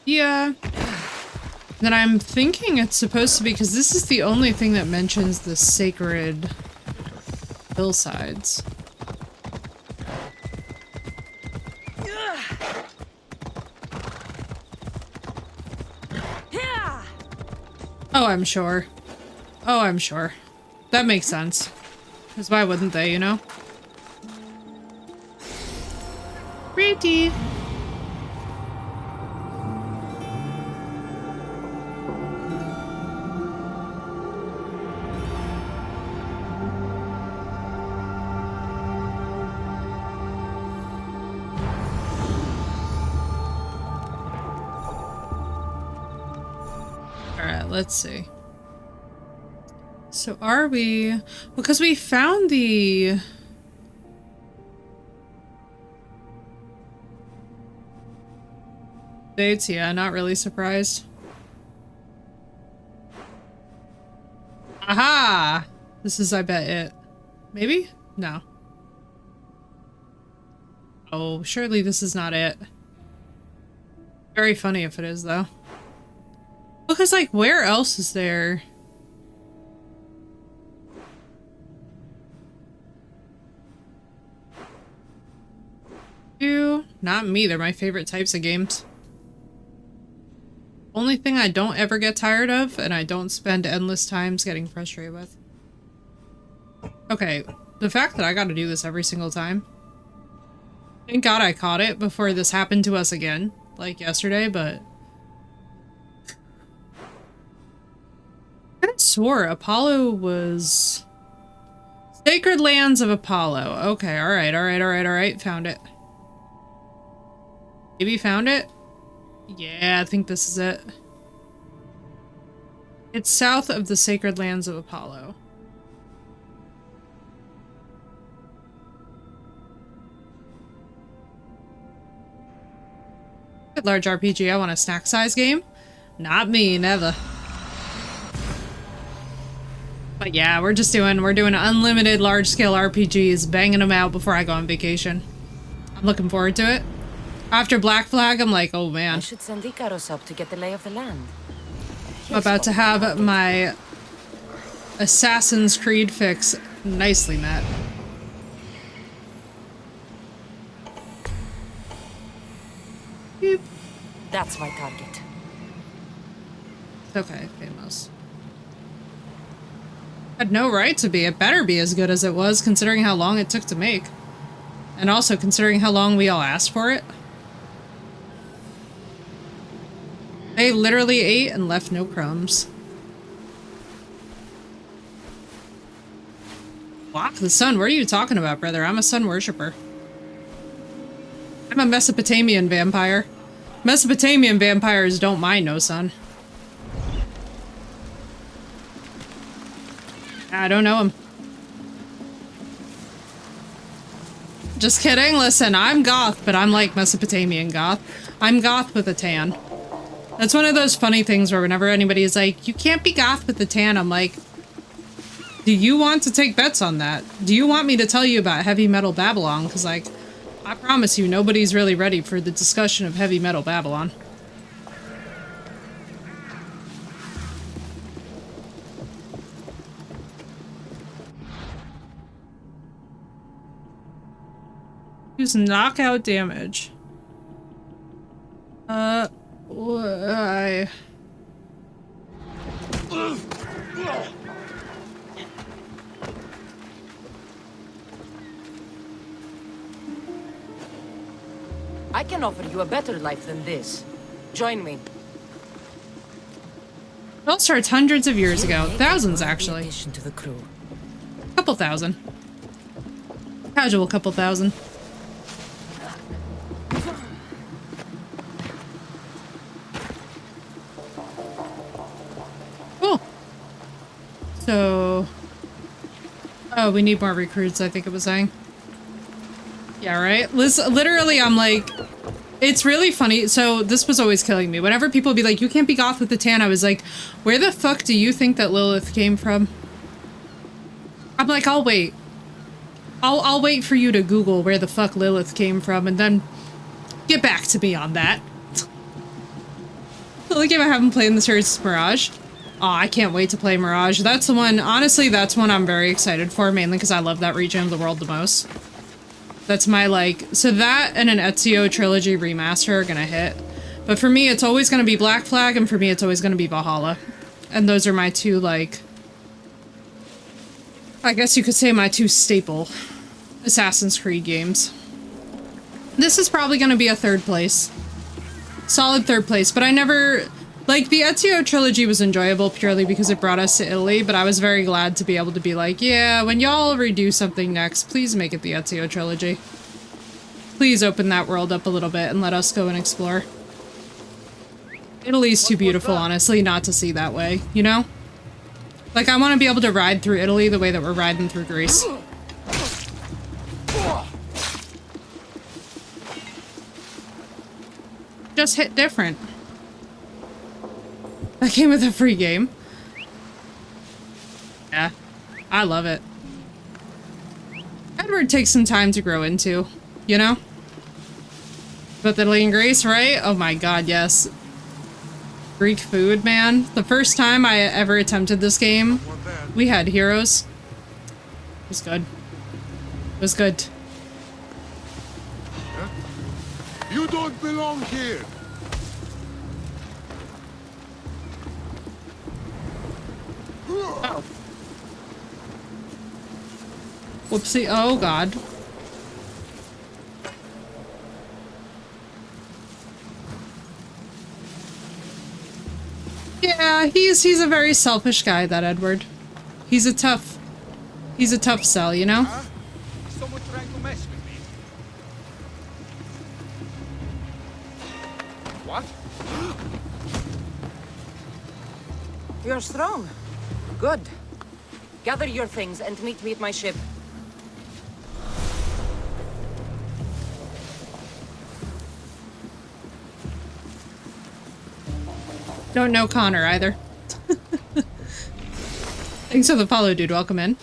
S1: Yeah. Then I'm thinking it's supposed to be, because this is the only thing that mentions the sacred hillsides. Oh, I'm sure. Oh, I'm sure. That makes sense. Because why wouldn't they, you know? Pretty. Let's see. So are we... Because we found the... dates, yeah, not really surprised. Aha! This is, I bet, it. Maybe? No. Oh, surely this is not it. Very funny if it is, though. Because, like, where else is there? You? Not me. They're my favorite types of games. Only thing I don't ever get tired of, and I don't spend endless times getting frustrated with. Okay, the fact that I gotta do this every single time. Thank God I caught it before this happened to us again, like yesterday, but... I swore Apollo was... Sacred Lands of Apollo. Okay, alright. Found it. Maybe found it? Yeah, I think this is it. It's south of the Sacred Lands of Apollo. Large RPG, I want a snack size game? Not me, never. But yeah, we're doing unlimited large scale RPGs, banging them out before I go on vacation. I'm looking forward to it. After Black Flag, I'm like, oh man.
S2: I should send Icaros up to get the lay of the land.
S1: I'm about to have my Assassin's Creed fix nicely met. Beep.
S2: That's my target.
S1: Okay, famous. Had no right to be. It better be as good as it was, considering how long it took to make. And also considering how long we all asked for it. They literally ate and left no crumbs. Block the sun? What are you talking about, brother? I'm a sun worshiper. I'm a Mesopotamian vampire. Mesopotamian vampires don't mind no sun. I don't know him. Just kidding. Listen, I'm goth, but I'm like Mesopotamian goth. I'm goth with a tan. That's one of those funny things where whenever anybody is like, you can't be goth with a tan, I'm like, do you want to take bets on that? Do you want me to tell you about heavy metal Babylon? Because, like, I promise you, nobody's really ready for the discussion of heavy metal Babylon. Use knockout damage. Why?
S2: I can offer you a better life than this. Join me.
S1: It all starts hundreds of years ago. Thousands, actually.
S2: Addition to the crew.
S1: Couple thousand. Casual couple thousand. Cool. So... Oh, we need more recruits, I think it was saying. Yeah, right? Literally, I'm like... It's really funny. So, this was always killing me. Whenever people would be like, you can't be goth with the tan, I was like, where the fuck do you think that Lilith came from? I'm like, I'll wait. I'll wait for you to Google where the fuck Lilith came from and then get back to me on that. The only game I haven't played in the series is Mirage. Oh, I can't wait to play Mirage. That's the one, honestly, that's one I'm very excited for, mainly because I love that region of the world the most. That's my, like, so that and an Ezio Trilogy remaster are gonna hit. But for me, it's always gonna be Black Flag, and for me, it's always gonna be Valhalla. And those are my two, like, I guess you could say my two staple Assassin's Creed games. This is probably gonna be a third place. Solid third place, but I never... Like, the Ezio Trilogy was enjoyable purely because it brought us to Italy, but I was very glad to be able to be like, yeah, when y'all redo something next, please make it the Ezio Trilogy. Please open that world up a little bit and let us go and explore. Italy's too beautiful, honestly, not to see that way, you know? Like, I want to be able to ride through Italy the way that we're riding through Greece. Just hit different. That came with a free game. Yeah, I love it. Edward takes some time to grow into, you know? But Italy and Greece, right? Oh my god, yes. Greek food, man. The first time I ever attempted this game, we had heroes. It was good. It was good.
S4: You don't belong here.
S1: Oh. Whoopsie. Oh, God. Yeah, he's a very selfish guy, that Edward. He's a tough sell, you know?
S4: Huh? Is someone trying to mess with me? What?
S2: You're strong. Good. Gather your things and meet me at my ship.
S1: Don't know Connor either. Thanks for the follow, dude. Welcome in.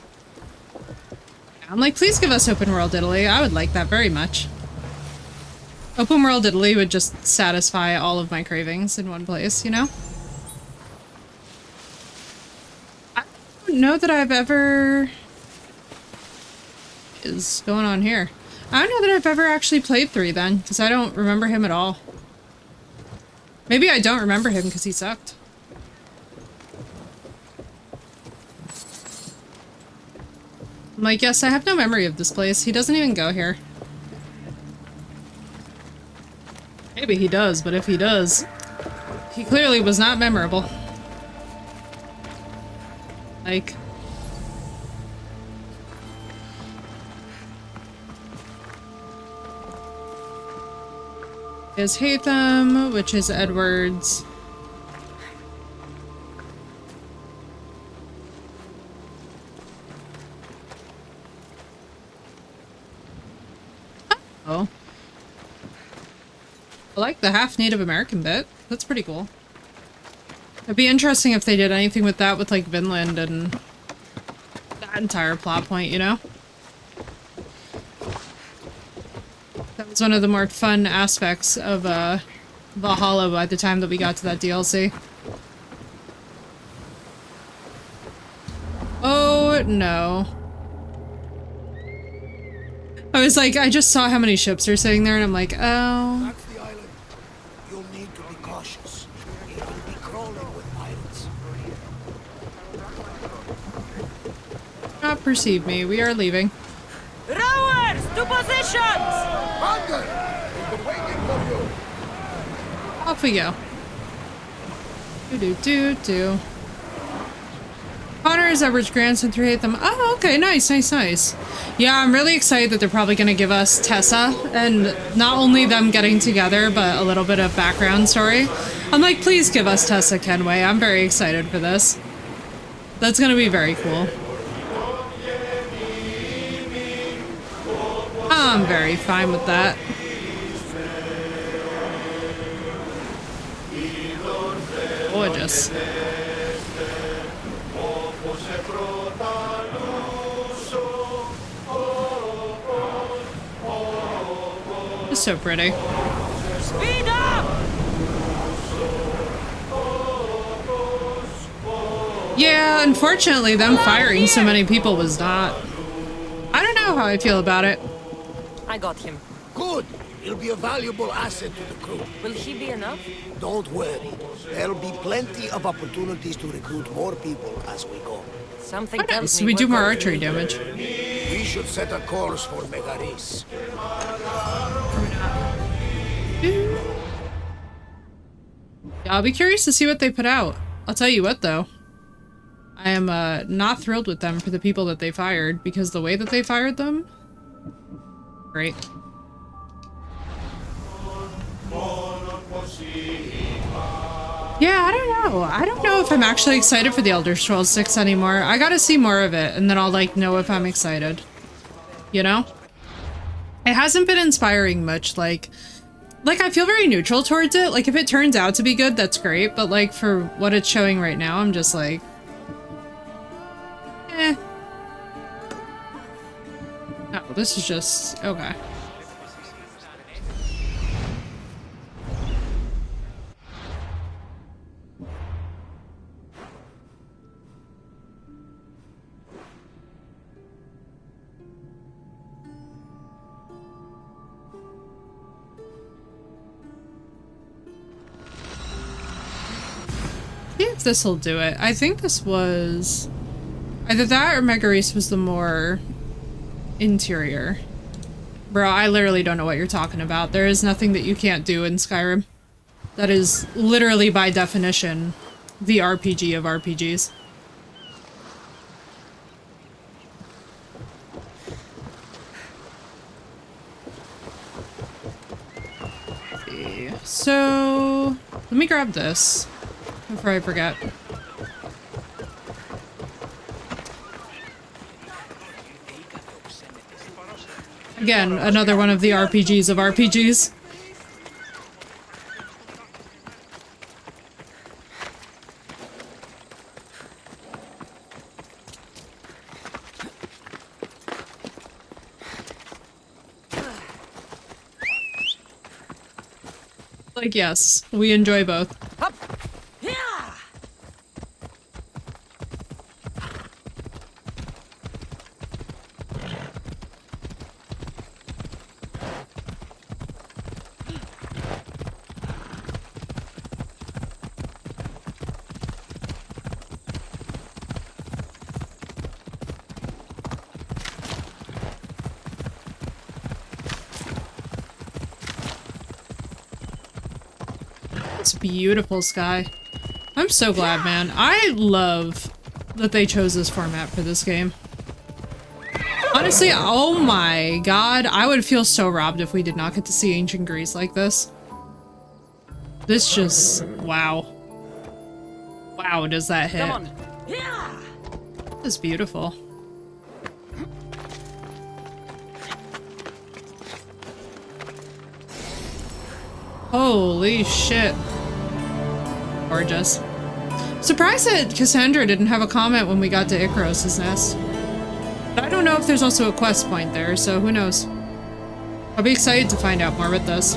S1: I'm like, please give us open world Italy. I would like that very much. Open world Italy would just satisfy all of my cravings in one place, you know? I don't know that I've ever... What is going on here? I don't know that I've ever actually played 3 then, because I don't remember him at all. Maybe I don't remember him because he sucked. I'm like, yes, I have no memory of this place. He doesn't even go here. Maybe he does, but if he does, he clearly was not memorable. Like... is Hatham, which is Edward's. Oh. I like the half Native American bit. That's pretty cool. It'd be interesting if they did anything with that with like Vinland and that entire plot point, you know? That was one of the more fun aspects of Valhalla by the time that we got to that DLC. Oh no. I was like, I just saw how many ships are sitting there and I'm like, oh.
S5: That's the island. You'll need to be cautious. It will be crawling with pirates.
S1: Do not perceive me. We are leaving.
S2: Rowers, to positions!
S5: Anchor! We've been waiting for you.
S1: Off we go. Do. Connor is Edward's grandson through Hatham. Oh, okay, nice. Yeah, I'm really excited that they're probably gonna give us Tessa, and not only them getting together, but a little bit of background story. I'm like, please give us Tessa Kenway. I'm very excited for this. That's gonna be very cool. I'm very fine with that. Gorgeous. It's so pretty.
S2: Speed up!
S1: Yeah, unfortunately, them firing so many people was not. I don't know how I feel about it.
S2: I got him.
S5: Good. He'll be a valuable asset to the crew.
S2: Will he be enough?
S5: Don't worry. There'll be plenty of opportunities to recruit more people as we go.
S2: Something
S1: Oh,
S2: tells
S1: nice.
S2: me
S1: We do
S2: we're
S1: more
S2: going
S1: archery
S2: to-
S1: damage.
S5: We should set a course for Megaris.
S1: Yeah, I'll be curious to see what they put out. I'll tell you what, though. I am not thrilled with them for the people that they fired, because the way that they fired them... Great. Yeah, I don't know. I don't know if I'm actually excited for the Elder Scrolls 6 anymore. I gotta see more of it, and then I'll, like, know if I'm excited. You know? It hasn't been inspiring much, like, I feel very neutral towards it. Like, if it turns out to be good, that's great, but, like, for what it's showing right now, I'm just like... eh. No, this is just... okay. See if this'll do it. I think this was... either that or Megaris was the more interior. Bro, I literally don't know what you're talking about. There is nothing that you can't do in Skyrim. That is literally, by definition, the RPG of RPGs. Let's see. So, let me grab this before I forget. Again, another one of the RPGs of RPGs. Like, yes, we enjoy both.
S2: Up! Yeah!
S1: It's beautiful sky. I'm so glad, man. I love that they chose this format for this game. Honestly, oh my god, I would feel so robbed if we did not get to see ancient Greece like this. This just, wow. Wow, does that hit?
S2: Come on.
S1: It's beautiful. Holy shit. Gorgeous. Surprised that Cassandra didn't have a comment when we got to Icaros's nest. But I don't know if there's also a quest point there, so who knows. I'll be excited to find out more with this.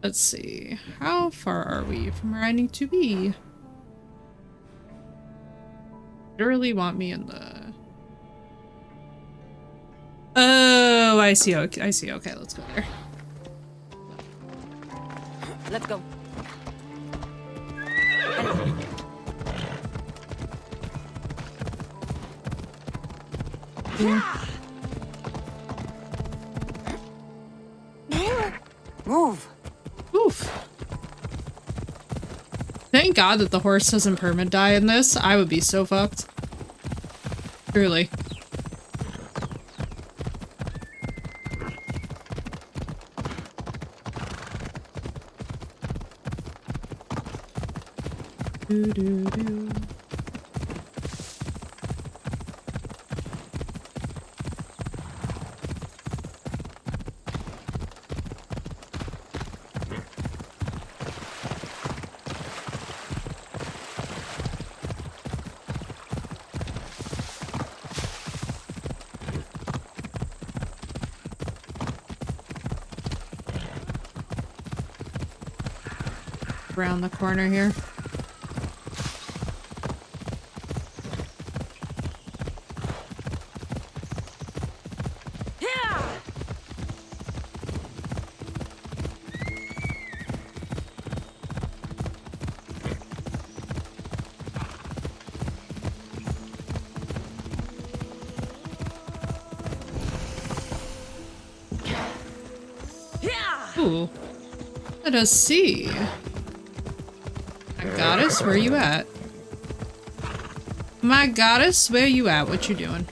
S1: Let's see. How far are we from where I need to be? Literally want me in the... Oh, I see. Okay, I see. Okay, let's go there.
S2: Let's go. Move.
S1: Oof. Thank God that the horse doesn't perma die in this. I would be so fucked. Truly. Do, do, do. Around the corner here. Ooh. Let us see. My goddess, where you at? My goddess, where you at? What you doing?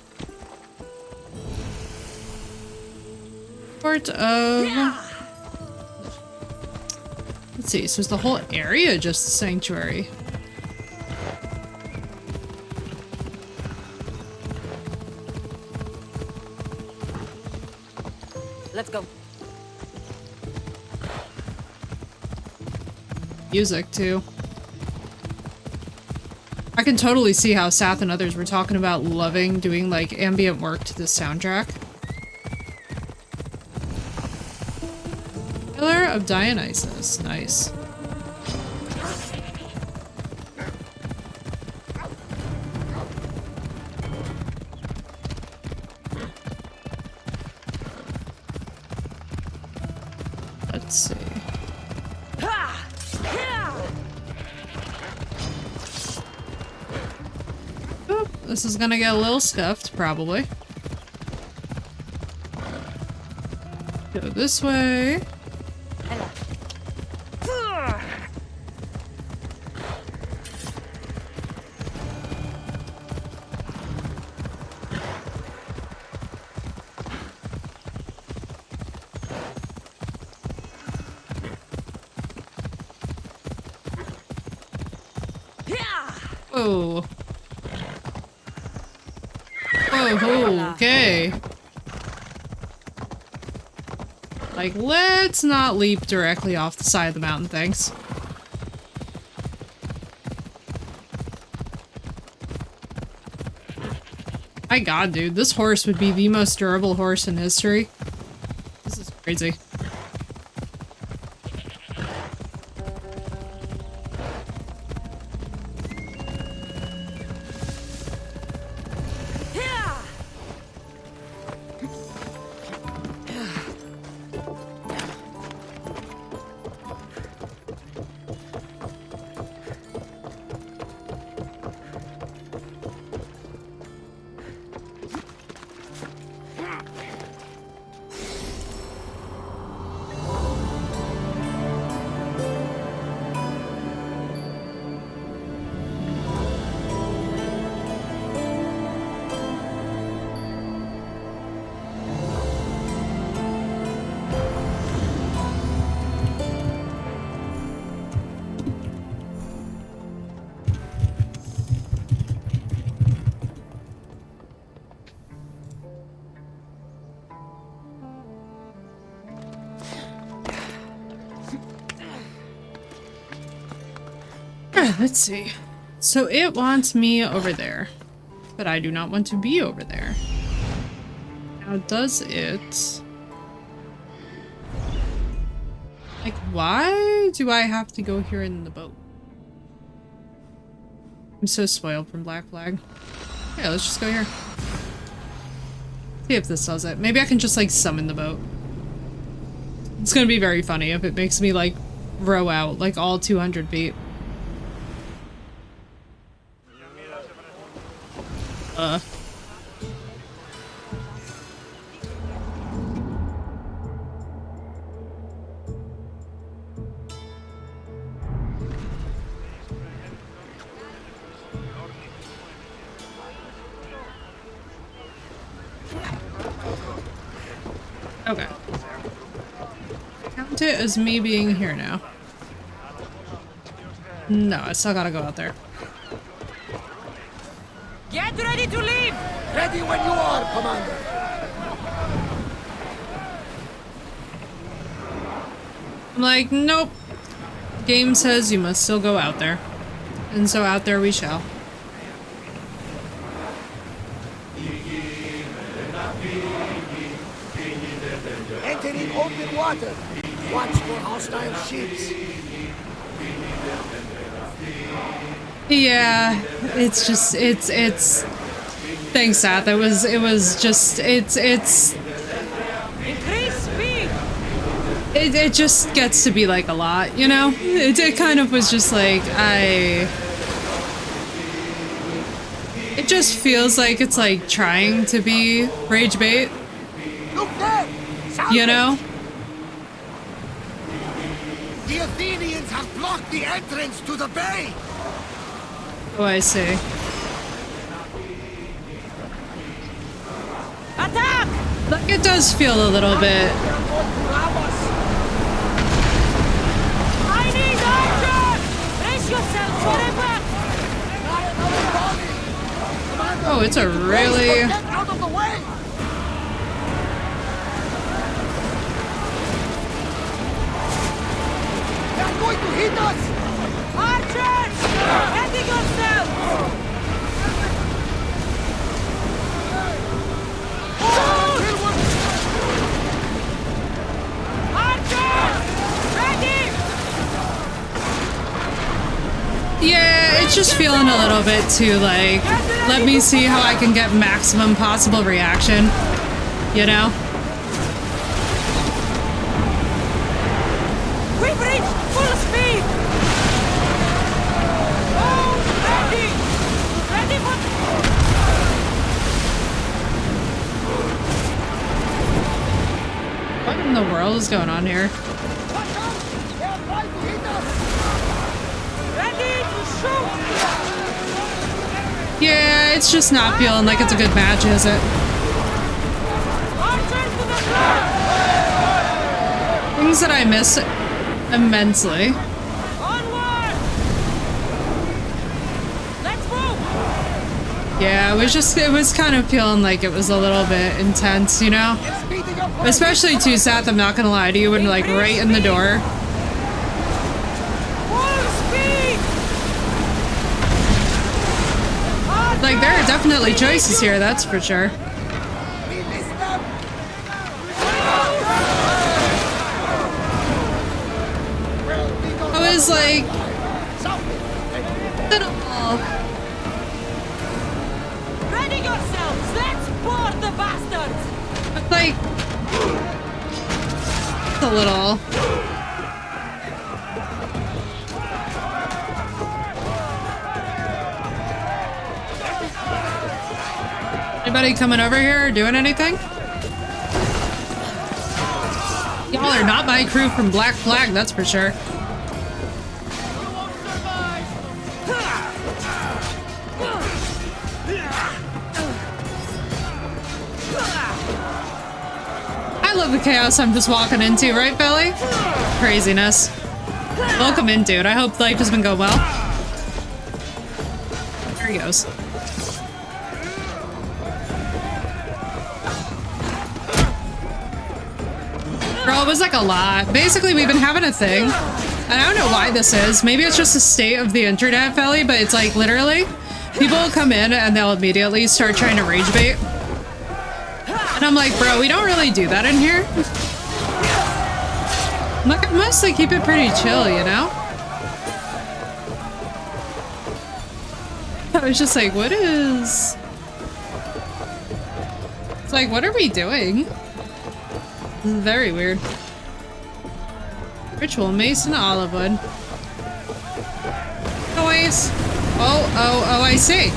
S1: Part of... Let's see, so is the whole area just a sanctuary?
S2: Let's go.
S1: Music, too. I can totally see how Sath and others were talking about loving doing, like, ambient work to this soundtrack. Pillar of Dionysus. Nice. Let's see. Oop, this is gonna get a little scuffed, probably. Go this way. Oh. Oh, okay. Like, let's not leap directly off the side of the mountain, thanks. My god, dude, this horse would be the most durable horse in history. This is crazy. Let's see. So it wants me over there, but I do not want to be over there. Now does it... Like, why do I have to go here in the boat? I'm so spoiled from Black Flag. Yeah, let's just go here. See if this does it. Maybe I can just, like, summon the boat. It's gonna be very funny if it makes me, like, row out, like, all 200 feet. Okay. Count it as me being here now. No, I still gotta go out there.
S2: Get ready to leave!
S5: Ready when you are, Commander.
S1: I'm like, nope. Game says you must still go out there. And so out there we shall.
S5: Entering open water. Watch for hostile ships.
S1: Yeah, it's just, it's... Thanks, Seth. It was just, it's...
S2: Increase speed!
S1: It just gets to be like a lot, you know? It kind of was just like, It just feels like it's like trying to be rage bait.
S5: Look there!
S1: You know?
S5: The Athenians have blocked the entrance to the bay!
S1: Oh, I see.
S2: Attack!
S1: Like, it does feel a little bit...
S2: I need archers! Brace yourselves for impact!
S1: Oh, it's a really...
S5: Get out of the way! They're going to hit us!
S2: Archers! Heading yourselves! Archers! Ready!
S1: Yeah, it's just feeling a little bit too, like, let me see how I can get maximum possible reaction, you know?
S2: We've reached full speed! Oh, ready! Ready for...
S1: What in the world is going on here?
S2: Ready to shoot!
S1: Yeah, it's just not feeling like it's a good match, is it?
S2: Archers to the front!
S1: Things that I miss immensely.
S2: Onward! Let's move!
S1: Yeah, it was kind of feeling like it was a little bit intense, you know? Especially too, Seth, I'm not gonna lie to you, when like right in the door.
S2: Full speed!
S1: Like, there are definitely choices here, that's for sure. I was like... little...
S2: Ready yourselves! Let's board the bastards!
S1: like... a little... Anybody coming over here or doing anything? Y'all are not my crew from Black Flag, that's for sure. I love the chaos I'm just walking into, right, Belly? Craziness. Welcome in, dude. I hope life has been going well. There he goes. Girl, it was like a lot. Basically, we've been having a thing And I don't know why this is. Maybe it's just the state of the internet, Felly, but it's like literally people will come in and they'll immediately start trying to rage bait. And I'm like, bro, we don't really do that in here. Like, I mostly keep it pretty chill, you know? I was just like, what is... It's like, what are we doing? This is very weird. Ritual mace and olive wood. Noise. Oh, I see.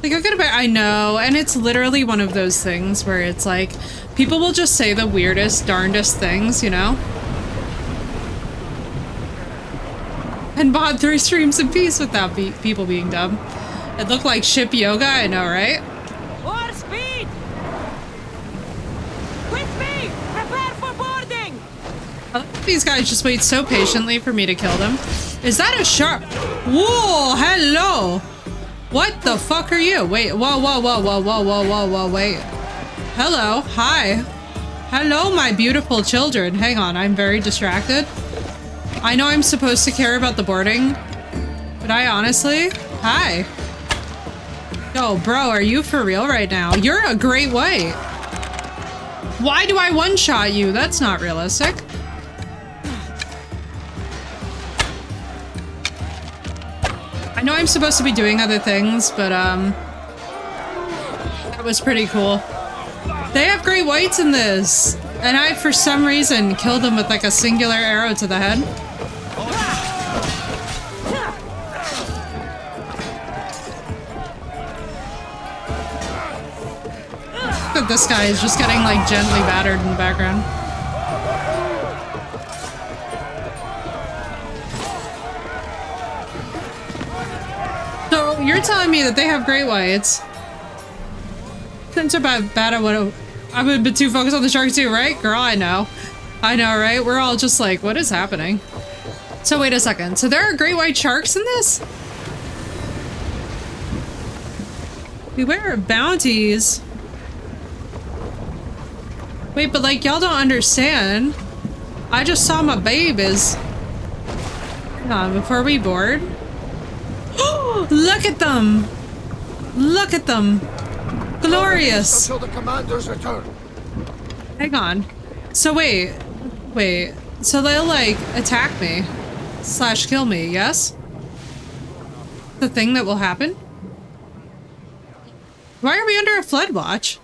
S1: Like, I could have, I know, and it's literally one of those things where it's like, people will just say the weirdest, darndest things, you know? And bought 3 streams in peace without people being dumb. It looked like ship yoga, I know, right?
S6: More speed! With me! Prepare for boarding!
S1: These guys just wait so patiently for me to kill them. Is that a shark? Whoa, hello! What the fuck are you? Wait, whoa, wait. Hello, hi. Hello, my beautiful children. Hang on, I'm very distracted. I know I'm supposed to care about the boarding, but I honestly, hi. Yo, bro, are you for real right now? You're a great white. Why do I one-shot you? That's not realistic. I know I'm supposed to be doing other things, but that was pretty cool. They have great whites in this, and I, for some reason, killed them with like a singular arrow to the head. Look at this guy is just getting like gently battered in the background. So you're telling me that they have great whites? Since about bad at what I would have been too focused on the sharks too, right? Girl, I know, right? We're all just like, what is happening? So wait a second. So there are great white sharks in this? Beware of bounties. Wait, but like y'all don't understand. I just saw my babies. Hang on, before we board. Look at them! Look at them! Glorious!
S5: Until the commander's return.
S1: Hang on. So wait. So they'll like attack me / kill me, yes? The thing that will happen? Why are we under a flood watch?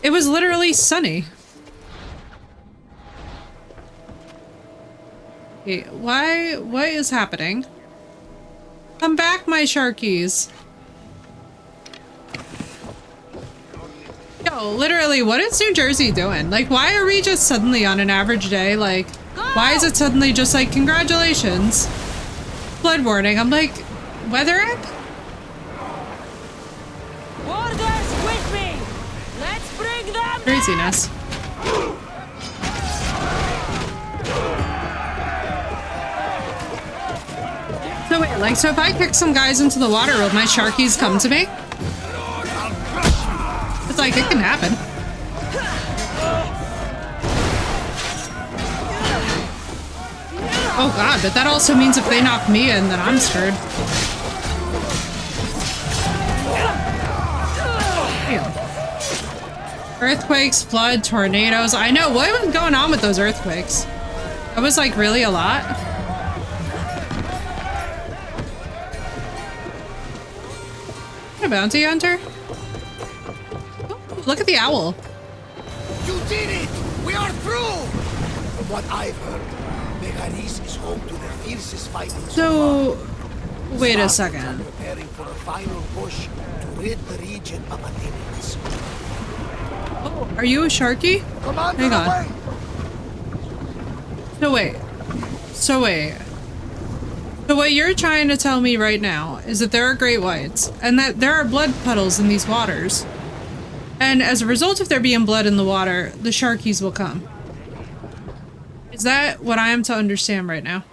S1: It was literally sunny. Wait, why? What is happening? Come back, my sharkies. Yo, literally, what is New Jersey doing? Like, why are we just suddenly on an average day? Like, why is it suddenly just like, congratulations? Flood warning. I'm like, weather app?
S6: Boarders with me! Let's bring them
S1: Craziness. So wait, like, so if I kick some guys into the water, will my sharkies come to me? It's like, it can happen. Oh god, but that also means if they knock me in, then I'm screwed. Damn. Earthquakes, flood, tornadoes. I know, what was going on with those earthquakes? That was like really a lot. A bounty hunter? Look at the owl.
S5: You did it! We are through! From what I've heard, Megaris is home to the fiercest fighting.
S1: So, wait a second.
S5: Preparing for a final push to rid the region of Athenians.
S1: Oh, are you a sharky?
S5: Commander,
S1: Hang on.
S5: away!
S1: So wait. So what you're trying to tell me right now is that there are great whites and that there are blood puddles in these waters. And as a result of there being blood in the water, the sharkies will come. Is that what I am to understand right now?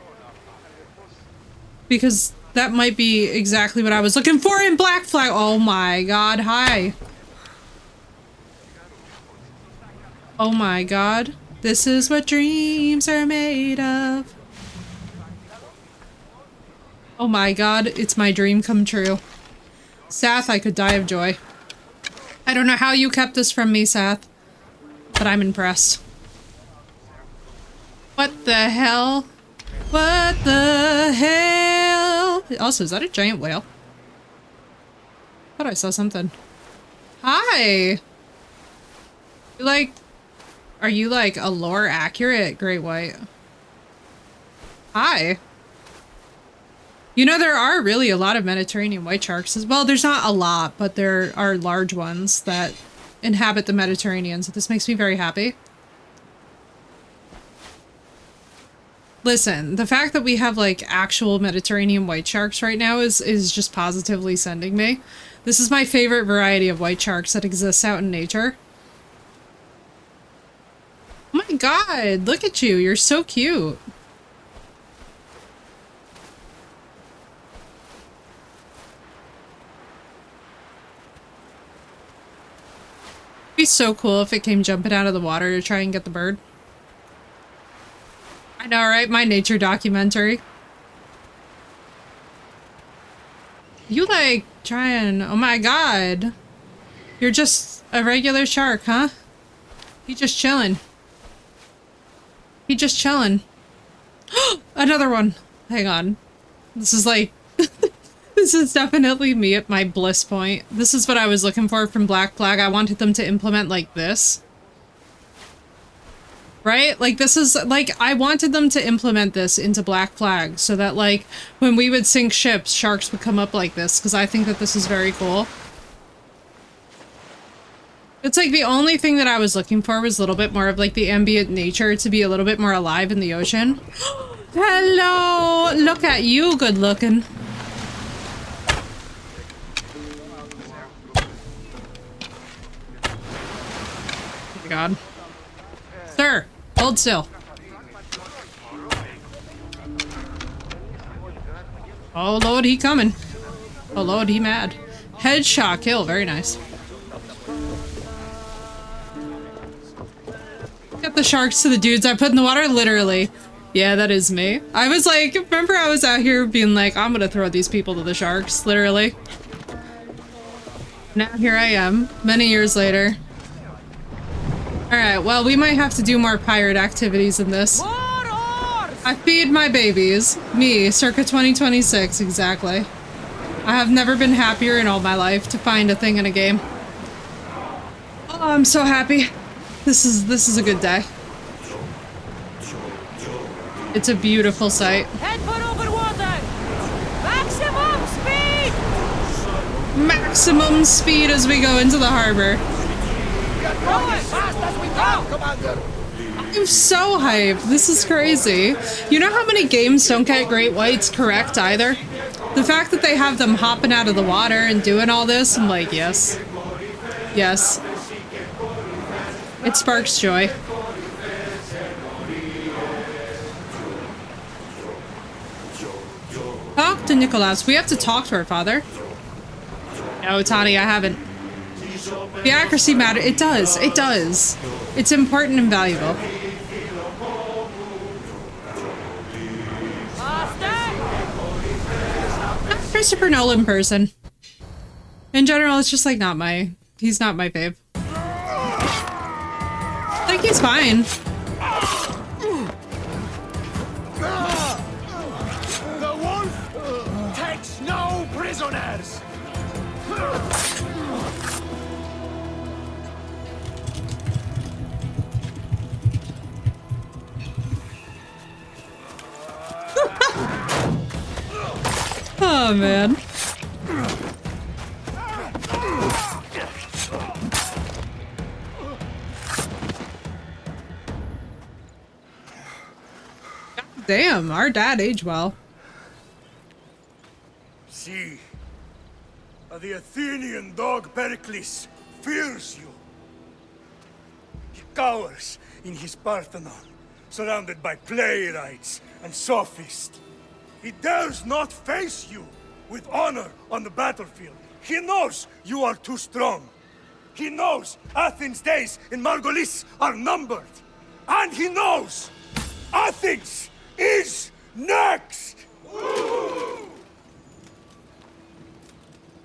S1: Because that might be exactly what I was looking for in Black Flag. Oh my god, hi. Oh my god. This is what dreams are made of. Oh my god, it's my dream come true. Sath, I could die of joy. I don't know how you kept this from me, Sath, but I'm impressed. What the hell? What the hell? Also, is that a giant whale? I thought I saw something. Hi! Are you like a lore accurate great white? Hi. You know, there are really a lot of Mediterranean white sharks as well. There's not a lot, but there are large ones that inhabit the Mediterranean, so this makes me very happy. Listen, the fact that we have like actual Mediterranean white sharks right now is just positively sending me. This is my favorite variety of white sharks that exists out in nature. Oh my god, look at you. You're so cute. It'd be so cool if it came jumping out of the water to try and get the bird. I know, right? My nature documentary. You like trying... Oh my god. You're just a regular shark, huh? You just chilling. He just chilling. Another one. Hang on. This is like... This is definitely me at my bliss point. This is what I was looking for from Black Flag. I wanted them to implement like this. Right? Like this is like, I wanted them to implement this into Black Flag so that like when we would sink ships, sharks would come up like this because I think that this is very cool. It's like the only thing that I was looking for was a little bit more of like the ambient nature to be a little bit more alive in the ocean. Hello! Look at you, good looking. Oh my god. Sir, hold still. Oh lord, he coming. Oh lord, he mad. Headshot kill, very nice. Get the sharks to the dudes I put in the water, literally. Yeah, that is me. I was like, remember I was out here being like, I'm gonna throw these people to the sharks, literally. Now here I am, many years later. Alright, well, we might have to do more pirate activities in this. I feed my babies. Me, circa 2026, exactly. I have never been happier in all my life to find a thing in a game. Oh, I'm so happy. This is a good day. It's a beautiful sight.
S6: Head for open water! Maximum speed!
S1: Maximum speed as we go into the harbor.
S6: Go as fast as we go!
S5: Commander!
S1: I'm so hyped. This is crazy. You know how many games don't get great whites correct either? The fact that they have them hopping out of the water and doing all this, I'm like, yes. Yes. It sparks joy. Talk to Nicholas. We have to talk to our father. No, Tani, I haven't. The accuracy matter. It does. It does. It's important and valuable. Christopher Nolan person. In general, it's just like not my... He's not my fave. I think he's fine.
S5: The wolf takes no prisoners!
S1: Oh, man. God damn, our dad aged well.
S5: See, the Athenian dog Pericles fears you. He cowers in his Parthenon, surrounded by playwrights and sophists. He dares not face you with honor on the battlefield. He knows you are too strong.
S3: He knows Athens' days in Margolis are numbered. And he knows Athens is next!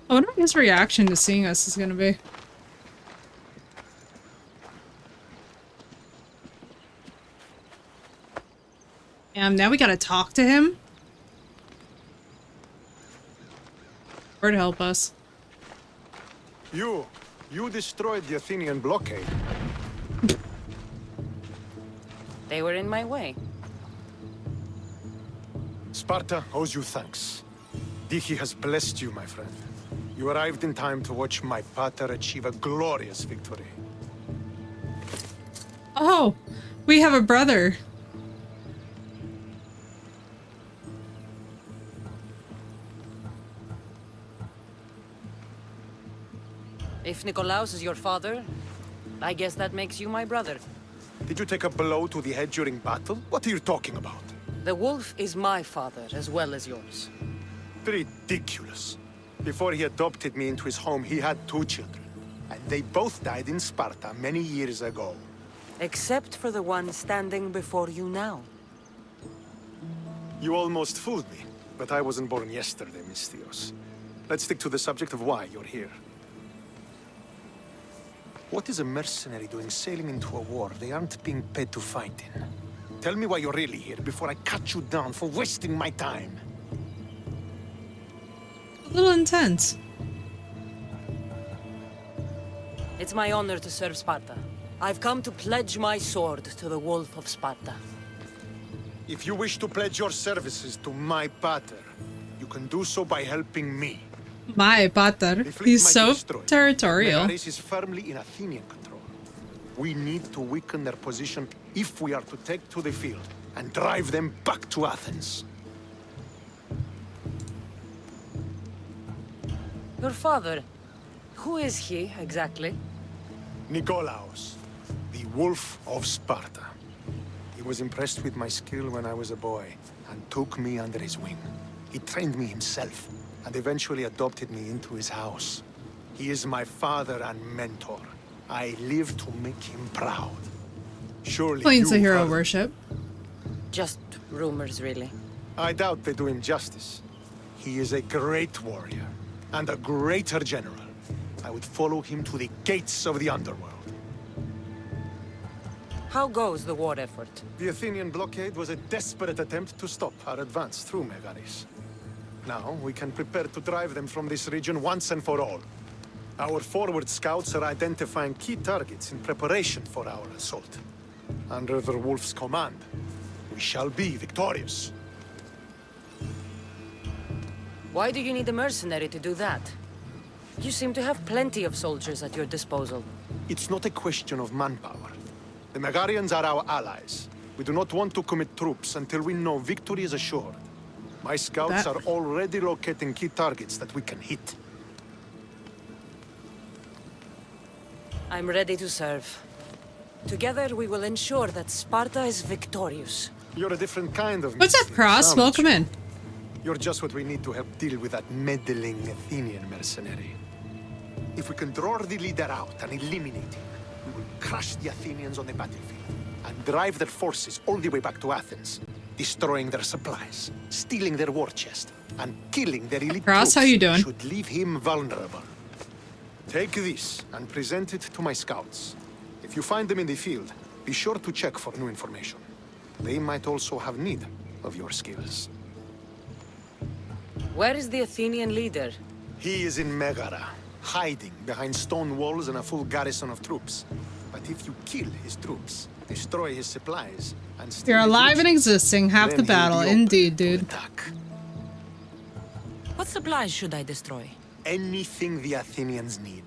S1: I wonder what his reaction to seeing us is gonna be. Now we gotta talk to him? Or to help us.
S7: You destroyed the Athenian blockade.
S2: They were in my way.
S7: Sparta owes you thanks. Dihi has blessed you, my friend. You arrived in time to watch my pater achieve a glorious victory.
S1: Oh, we have a brother.
S2: If Nikolaos is your father, I guess that makes you my brother.
S7: Did you take a blow to the head during battle? What are you talking about?
S2: The wolf is my father as well as yours.
S7: Ridiculous. Before he adopted me into his home, he had 2 children. And they both died in Sparta many years ago.
S2: Except for the one standing before you now.
S7: You almost fooled me, but I wasn't born yesterday, Mystios. Let's stick to the subject of why you're here. What is a mercenary doing sailing into a war they aren't being paid to fight in? Tell me why you're really here before I cut you down for wasting my time.
S1: A little intense.
S2: It's my honor to serve Sparta. I've come to pledge my sword to the Wolf of Sparta.
S7: If you wish to pledge your services to my pater, you can do so by helping me.
S1: My pater.
S7: The fleet
S1: He's
S7: might
S1: so
S7: be destroyed.
S1: territorial.
S7: Megaris is firmly in Athenian control. We need to weaken their position if we are to take to the field and drive them back to Athens.
S2: Your father, who is he exactly?
S7: Nikolaos, the Wolf of Sparta. He was impressed with my skill when I was a boy and took me under his wing. He trained me himself and eventually adopted me into his house. He is my father and mentor. I live to make him proud. Surely
S1: Plains
S7: you
S1: of hero
S7: heard-
S1: worship.
S2: Just rumors, really.
S7: I doubt they do him justice. He is a great warrior and a greater general. I would follow him to the gates of the underworld.
S2: How goes the war effort?
S7: The Athenian blockade was a desperate attempt to stop our advance through Megaris. Now, we can prepare to drive them from this region once and for all. Our forward scouts are identifying key targets in preparation for our assault. Under the Wolf's command, we shall be victorious.
S2: Why do you need a mercenary to do that? You seem to have plenty of soldiers at your disposal.
S7: It's not a question of manpower. The Megarians are our allies. We do not want to commit troops until we know victory is assured. My scouts are already locating key targets that we can hit.
S2: I'm ready to serve. Together we will ensure that Sparta is victorious.
S7: You're a different kind of...
S1: What's up,
S7: mystic,
S1: Cross?
S7: aren't
S1: Welcome
S7: you?
S1: in.
S7: You're just what we need to help deal with that meddling Athenian mercenary. If we can draw the leader out and eliminate him, we will crush the Athenians on the battlefield and drive their forces all the way back to Athens, destroying their supplies, stealing their war chest, and killing their elite
S1: Cross,
S7: troops
S1: how you doing?
S7: should leave him vulnerable. Take this and present it to my scouts. If you find them in the field, be sure to check for new information. They might also have need of your skills.
S2: Where is the Athenian leader?
S7: He is in Megara, hiding behind stone walls and a full garrison of troops. But if you kill his troops, destroy his supplies, and steal
S1: You're
S7: his
S1: alive and
S7: riches,
S1: existing. Half
S7: then
S1: the
S7: he'll
S1: battle.
S7: be open
S1: Indeed,
S7: to
S1: dude.
S7: attack.
S2: What supplies should I destroy?
S7: Anything the Athenians need.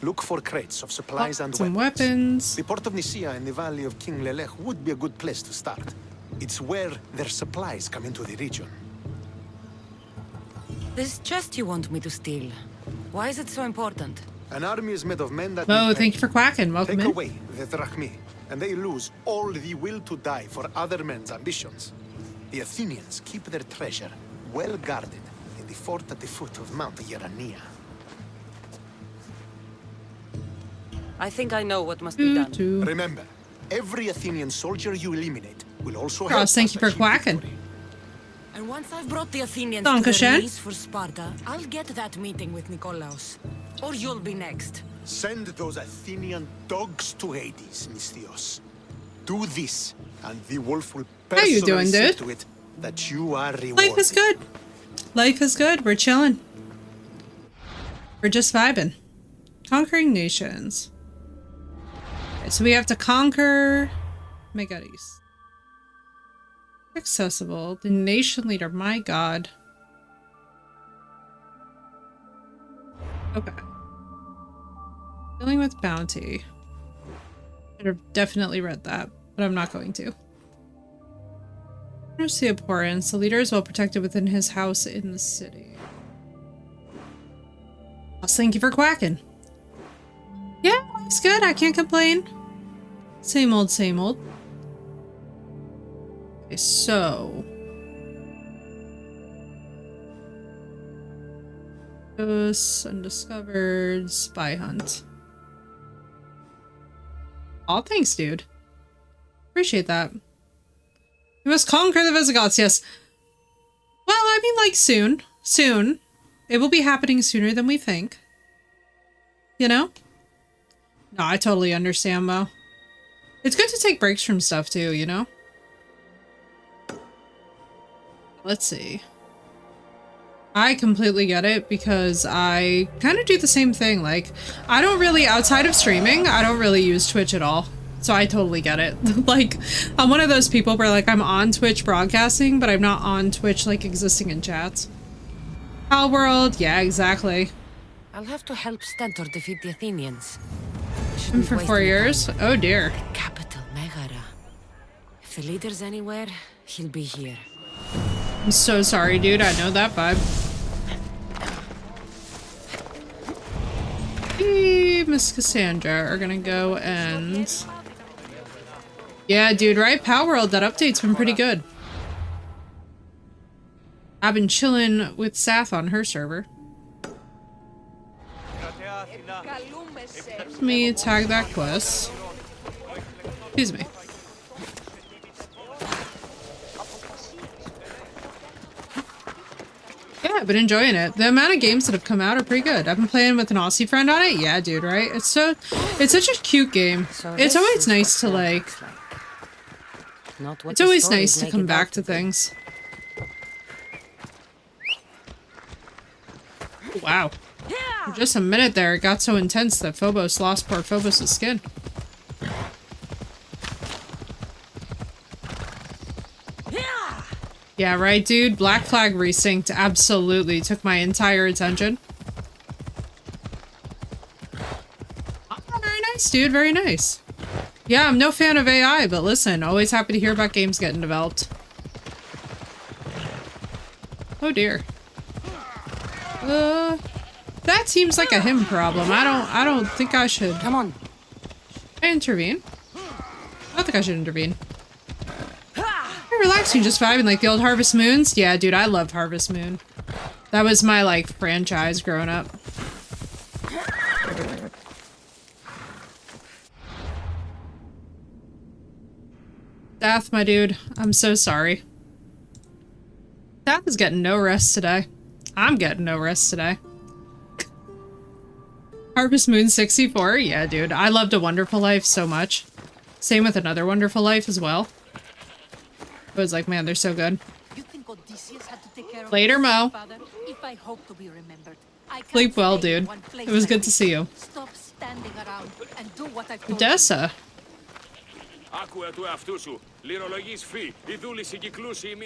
S7: Look for crates of supplies and
S1: Some
S7: weapons.
S1: weapons.
S7: The port of Nicaea in the valley of King Lelech would be a good place to start. It's where their supplies come into the region.
S2: This chest you want me to steal. Why is it so important?
S7: An army is made of men that
S1: Oh,
S7: need
S1: thank you for quacking. Welcome
S7: Take
S1: in.
S7: away the drachmi, and they lose all the will to die for other men's ambitions. The Athenians keep their treasure well guarded in the fort at the foot of Mount Yerania.
S2: I think I know what must be done.
S7: Remember, every Athenian soldier you eliminate will also help
S1: Cross, thank
S7: us
S1: you for
S7: achieve
S1: quacking.
S7: victory.
S2: And once I've brought the Athenians
S1: Danke
S2: to their
S1: schön.
S2: knees for Sparta, I'll get that meeting with Nikolaos. Or you'll be next.
S7: Send those Athenian dogs to Hades, Misthios. Do this, and the wolf will
S1: How you
S7: personally
S1: doing,
S7: see
S1: dude?
S7: to it that you are rewarded.
S1: Life is good. Life is good. We're chilling. We're just vibing. Conquering nations. Okay, so we have to conquer Megaris. Accessible. The nation leader. My god. Okay. Dealing with bounty. Should have definitely read that, but I'm not going to. There's the abhorrence. The leader is well protected within his house in the city. Thank you for quacking. Yeah, it's good. I can't complain. Same old, same old. Okay, so. Undiscovered spy hunt. Aw, thanks, dude. Appreciate that. We must conquer the Visigoths, yes. Well, I mean, like, soon. Soon. It will be happening sooner than we think. You know? No, I totally understand, Mo. It's good to take breaks from stuff, too, you know? Let's see. I completely get it because I kind of do the same thing. Like, I don't really, outside of streaming, I don't really use Twitch at all. So I totally get it. Like, I'm one of those people where, like, I'm on Twitch broadcasting, but I'm not on Twitch, like, existing in chats. Pal World, yeah, exactly.
S2: I'll have to help Stentor defeat the Athenians.
S1: And for 4 years? Oh dear.
S2: The capital, Megara. If the leader's anywhere, he'll be here.
S1: I'm so sorry, dude. I know that vibe. Me, Miss Cassandra are gonna go and... Yeah, dude, right? Power World, that update's been pretty good. I've been chilling with Sath on her server. Let me tag that quest. Excuse me. Yeah, I've been enjoying it. The amount of games that have come out are pretty good. I've been playing with an Aussie friend on it. Yeah, dude, right? It's such a cute game. It's always nice to like... It's always nice to come back to things. Wow. For just a minute there, it got so intense that Phobos lost poor Phobos' skin. Yeah, right, dude? Black Flag Resynced absolutely took my entire attention. Oh, very nice, dude. Very nice. Yeah, I'm no fan of AI, but listen, always happy to hear about games getting developed. Oh, dear. That seems like a him problem. I don't think I should.
S2: Come on.
S1: I intervene? I don't think I should intervene. Relaxing, just vibing like the old Harvest Moons. Yeah, dude, I loved Harvest Moon. That was my, like, franchise growing up. Dath, my dude, I'm so sorry. Dath is getting no rest today. I'm getting no rest today. Harvest Moon 64? Yeah, dude. I loved A Wonderful Life so much. Same with Another Wonderful Life as well. I was like, man, they're so good.
S8: You think Odysseus had to take care of
S1: Later, Mo.
S8: father? If I hope to be remembered, I can't
S1: Sleep well,
S8: stay in
S1: dude.
S8: one place
S1: It was
S8: like
S1: good to
S8: this.
S1: see you.
S8: Stop standing around and do what I've told
S1: Odessa.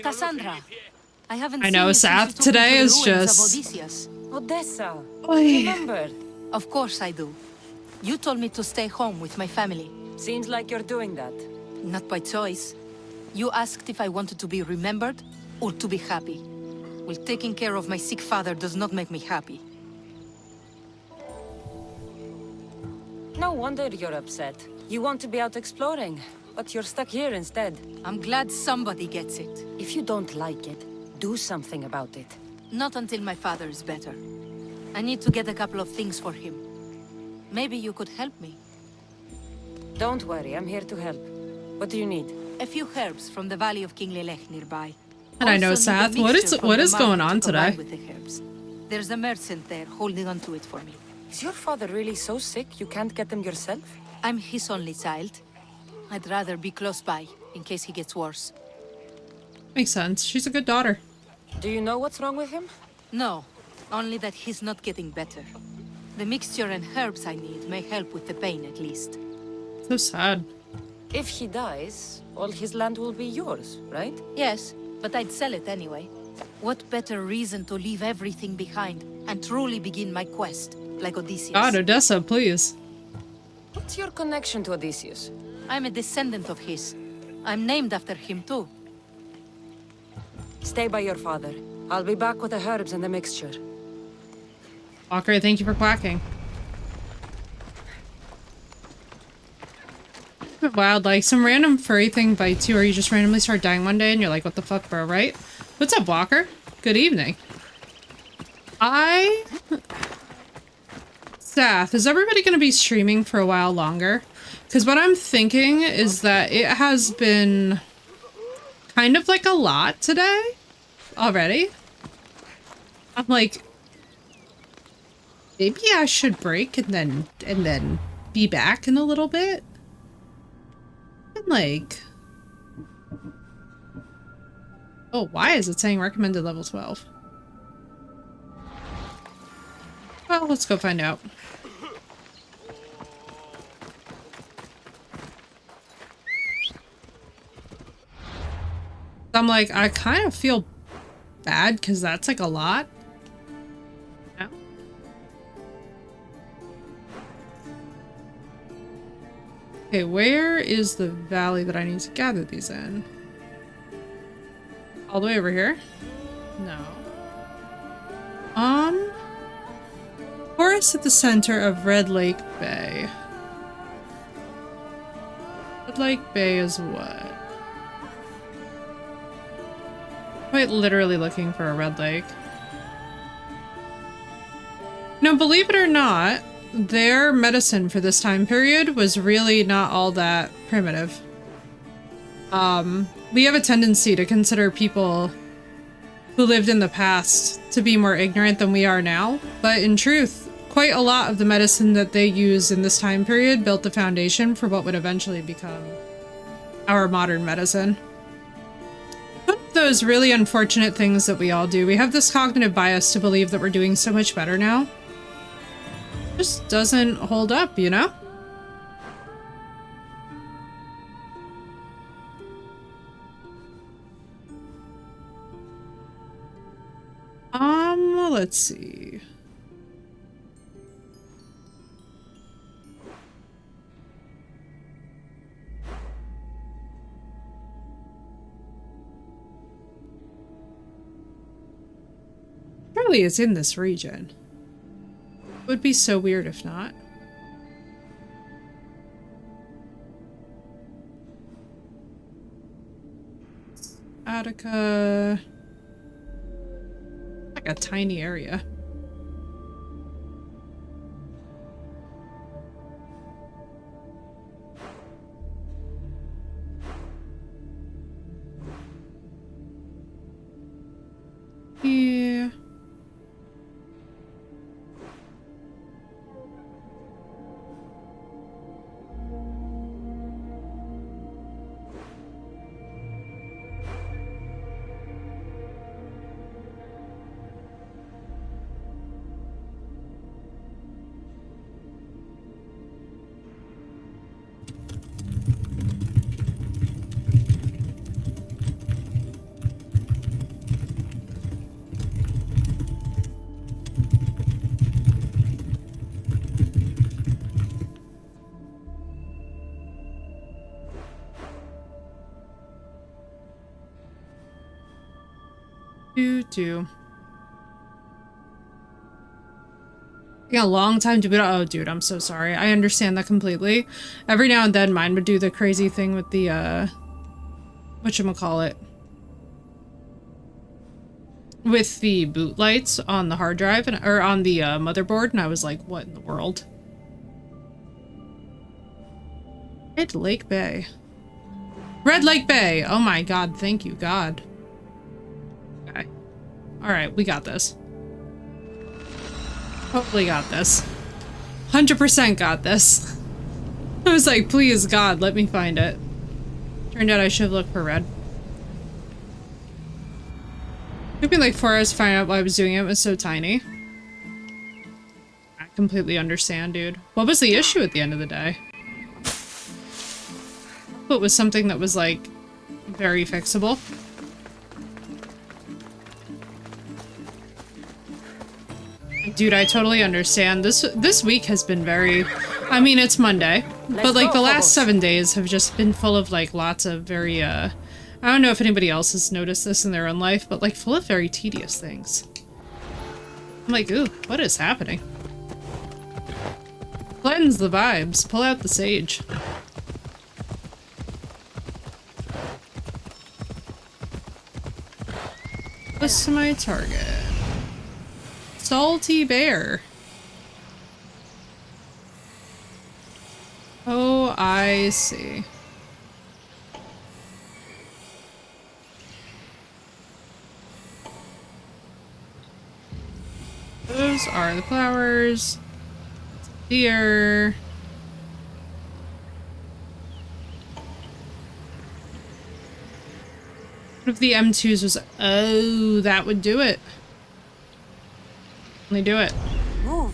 S8: Cassandra, I haven't
S1: I know,
S8: seen you since
S1: Sath
S8: you took me
S1: today
S8: to the
S1: is
S8: ruins
S1: just-
S8: of Odysseus.
S2: Odessa.
S1: Oy.
S2: Remember.
S8: Of course I do. You told me to stay home with my family.
S2: Seems like you're doing that.
S8: Not by choice. You asked if I wanted to be remembered or to be happy. Well, taking care of my sick father does not make me happy.
S2: No wonder you're upset. You want to be out exploring, but you're stuck here instead.
S8: I'm glad somebody gets it.
S2: If you don't like it, do something about it.
S8: Not until my father is better. I need to get a couple of things for him. Maybe you could help me.
S2: Don't worry, I'm here to help. What do you need?
S8: A few herbs from the valley of King Lelech nearby.
S1: And I know,
S8: Also need a
S1: Seth,
S8: mixture from
S1: what
S8: the
S1: is going
S8: market
S1: on
S8: to combine
S1: today?
S8: with the herbs. There's a merchant there holding on to it for me.
S2: Is your father really so sick you can't get them yourself?
S8: I'm his only child. I'd rather be close by, in case he gets worse.
S1: Makes sense. She's a good daughter.
S2: Do you know what's wrong with him?
S8: No, only that he's not getting better. The mixture and herbs I need may help with the pain at least.
S1: So sad.
S2: If he dies, all his land will be yours, right?
S8: Yes, but I'd sell it anyway. What better reason to leave everything behind and truly begin my quest, like Odysseus?
S1: God, Odessa, please.
S2: What's your connection to Odysseus?
S8: I'm a descendant of his. I'm named after him too.
S2: Stay by your father. I'll be back with the herbs and the mixture.
S1: Walker, thank you for quacking. Wild, like some random furry thing bites you or you just randomly start dying one day and you're like, what the fuck, bro, right? What's up, Walker? Good evening. Seth, is everybody going to be streaming for a while longer? Because what I'm thinking is that it has been kind of like a lot today already. I'm like, maybe I should break and then be back in a little bit. And like, oh, why is it saying recommended level 12? Well, let's go find out. I'm like, I kind of feel bad because that's like a lot. Yeah. Okay, where is the valley that I need to gather these in? All the way over here? No. Forest at the center of Red Lake Bay. Red Lake Bay is what? Quite literally looking for a red lake. Now, believe it or not, their medicine for this time period was really not all that primitive. We have a tendency to consider people who lived in the past to be more ignorant than we are now, but in truth, quite a lot of the medicine that they used in this time period built the foundation for what would eventually become our modern medicine. Those really unfortunate things that we all do. We have this cognitive bias to believe that we're doing so much better now. Just doesn't hold up, you know? Let's see. Surely it's in this region. It would be so weird if not. Attica. Like a tiny area. Yeah. Taking a long time to boot up. Oh, dude, I'm so sorry. I understand that completely. Every now and then mine would do the crazy thing with the, whatchamacallit? With the boot lights on the hard drive, or on the, motherboard, and I was like, what in the world? Red Lake Bay. Red Lake Bay! Oh my god, thank you, God. Okay. Alright, we got this. Totally got this. 100% got this. I was like, please, God, let me find it. Turned out I should have looked for red. It took me like 4 hours to find out why I was doing it. It was so tiny. I completely understand, dude. What was the issue at the end of the day? It was something that was like very fixable. Dude, I totally understand. This week has been very, I mean, it's Monday, but like the last 7 days have just been full of like lots of very, I don't know if anybody else has noticed this in their own life, but like full of very tedious things. I'm like, ooh, what is happening? Cleanse the vibes. Pull out the sage. Close to my target. Salty bear. Oh, I see. Those are the flowers. Deer. What if the M2s was... Oh, that would do it. Only do it.
S2: Move.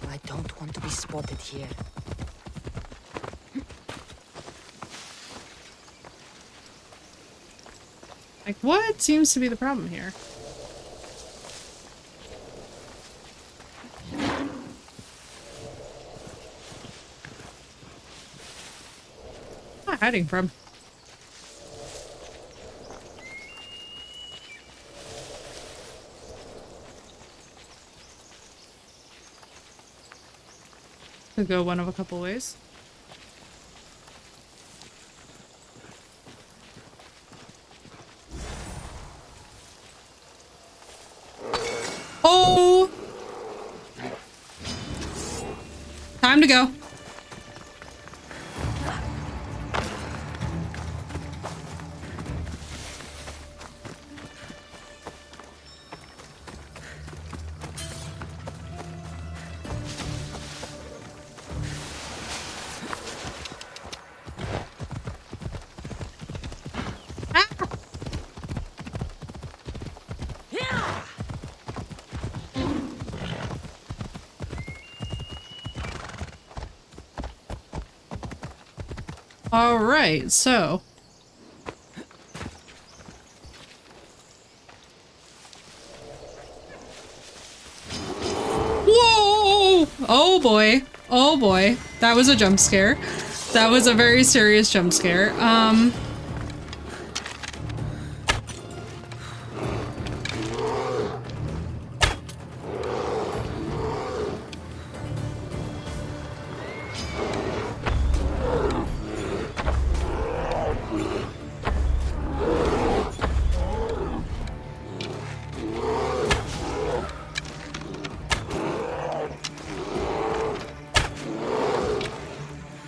S2: I don't want to be spotted here.
S1: Like, what seems to be the problem here? Where am I hiding from? Could go one of a couple ways. Oh! Time to go. Alright, so... Whoa! Oh boy. Oh boy. That was a jump scare. That was a very serious jump scare.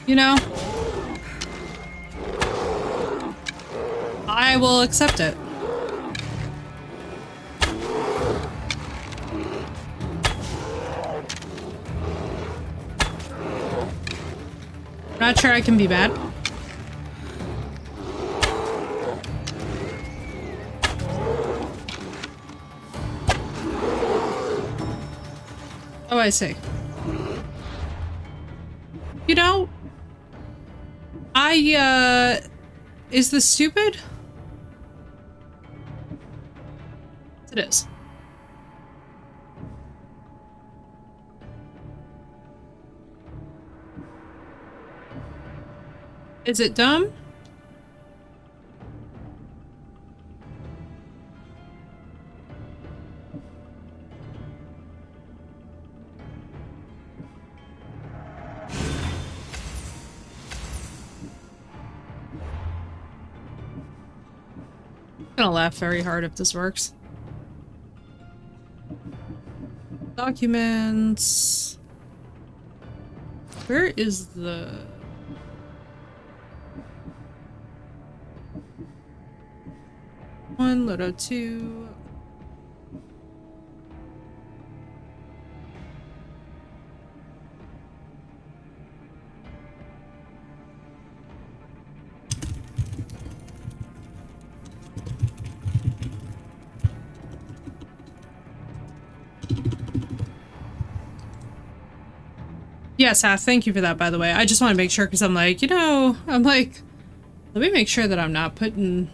S1: You know, I will accept it. I'm not sure I can be bad. Oh, I see. You know, is this stupid? It is. Is it dumb? I'm gonna laugh very hard if this works. Documents. Where is the... One, Lodo 2. Yes, thank you for that, by the way. I just want to make sure because I'm like, let me make sure that I'm not putting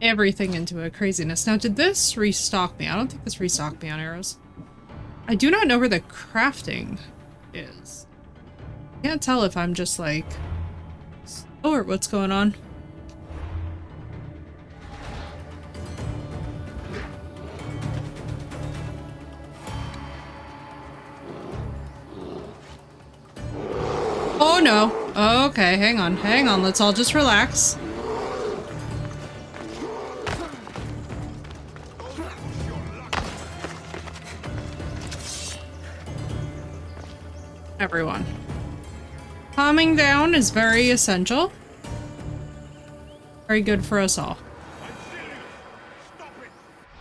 S1: everything into a craziness. Now, did this restock me? I don't think this restocked me on arrows. I do not know where the crafting is. Can't tell if I'm just like, or what's going on. Oh no. Okay, hang on. Let's all just relax. Everyone. Calming down is very essential. Very good for us all.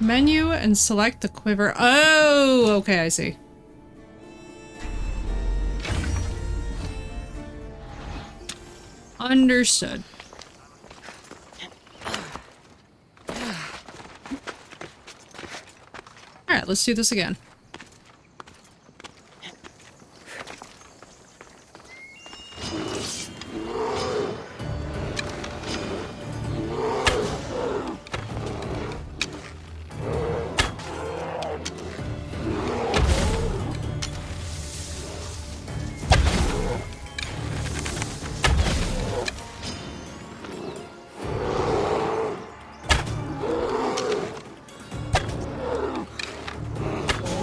S1: Menu and select the quiver. Oh, okay, I see. Understood. Alright, let's do this again.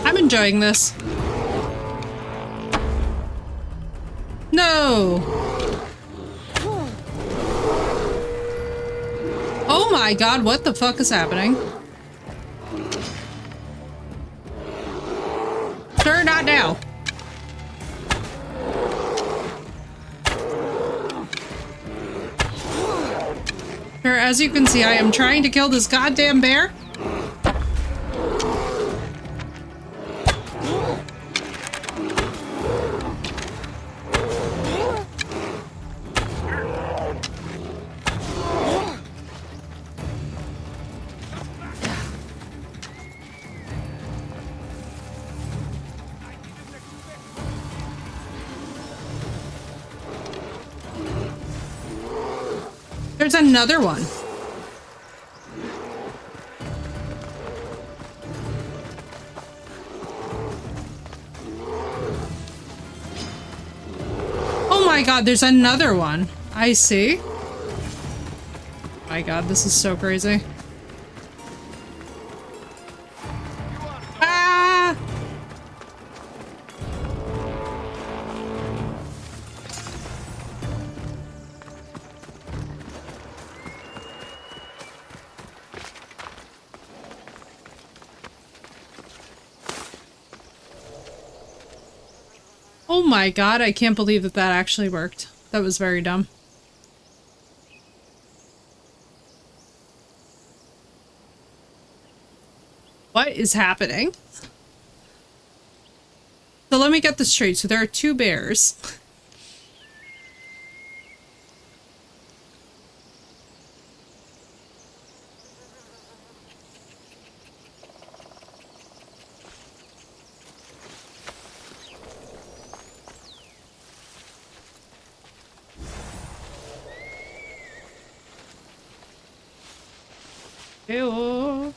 S1: I'm enjoying this. No! Oh my god, what the fuck is happening? Sir, not now. Sir, as you can see, I am trying to kill this goddamn bear. There's another one. Oh my god, there's another one. I see. My god, this is so crazy. Ah! Oh my god, I can't believe that that actually worked. That was very dumb. What is happening? So let me get this straight. So there are two bears. Ew.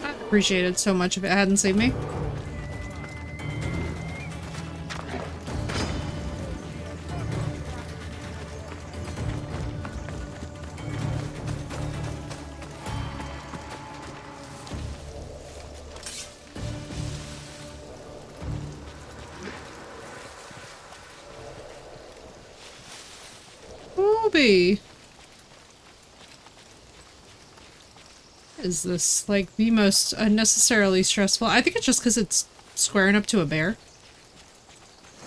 S1: I'd appreciate it so much if it hadn't saved me. Toby! Is this like the most unnecessarily stressful? I think it's just because it's squaring up to a bear.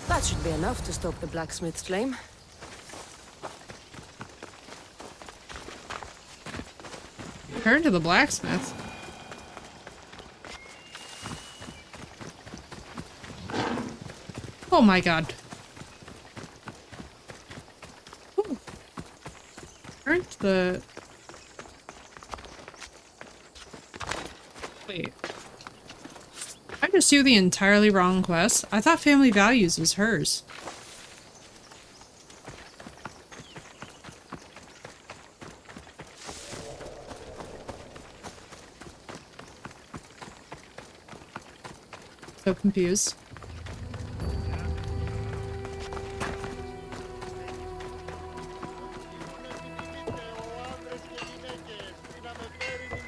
S2: That should be enough to stop the blacksmith's flame.
S1: Turn to the blacksmith. Oh my god. Ooh. Turn to the... Wait. I just do the entirely wrong quest? I thought family values was hers. So confused.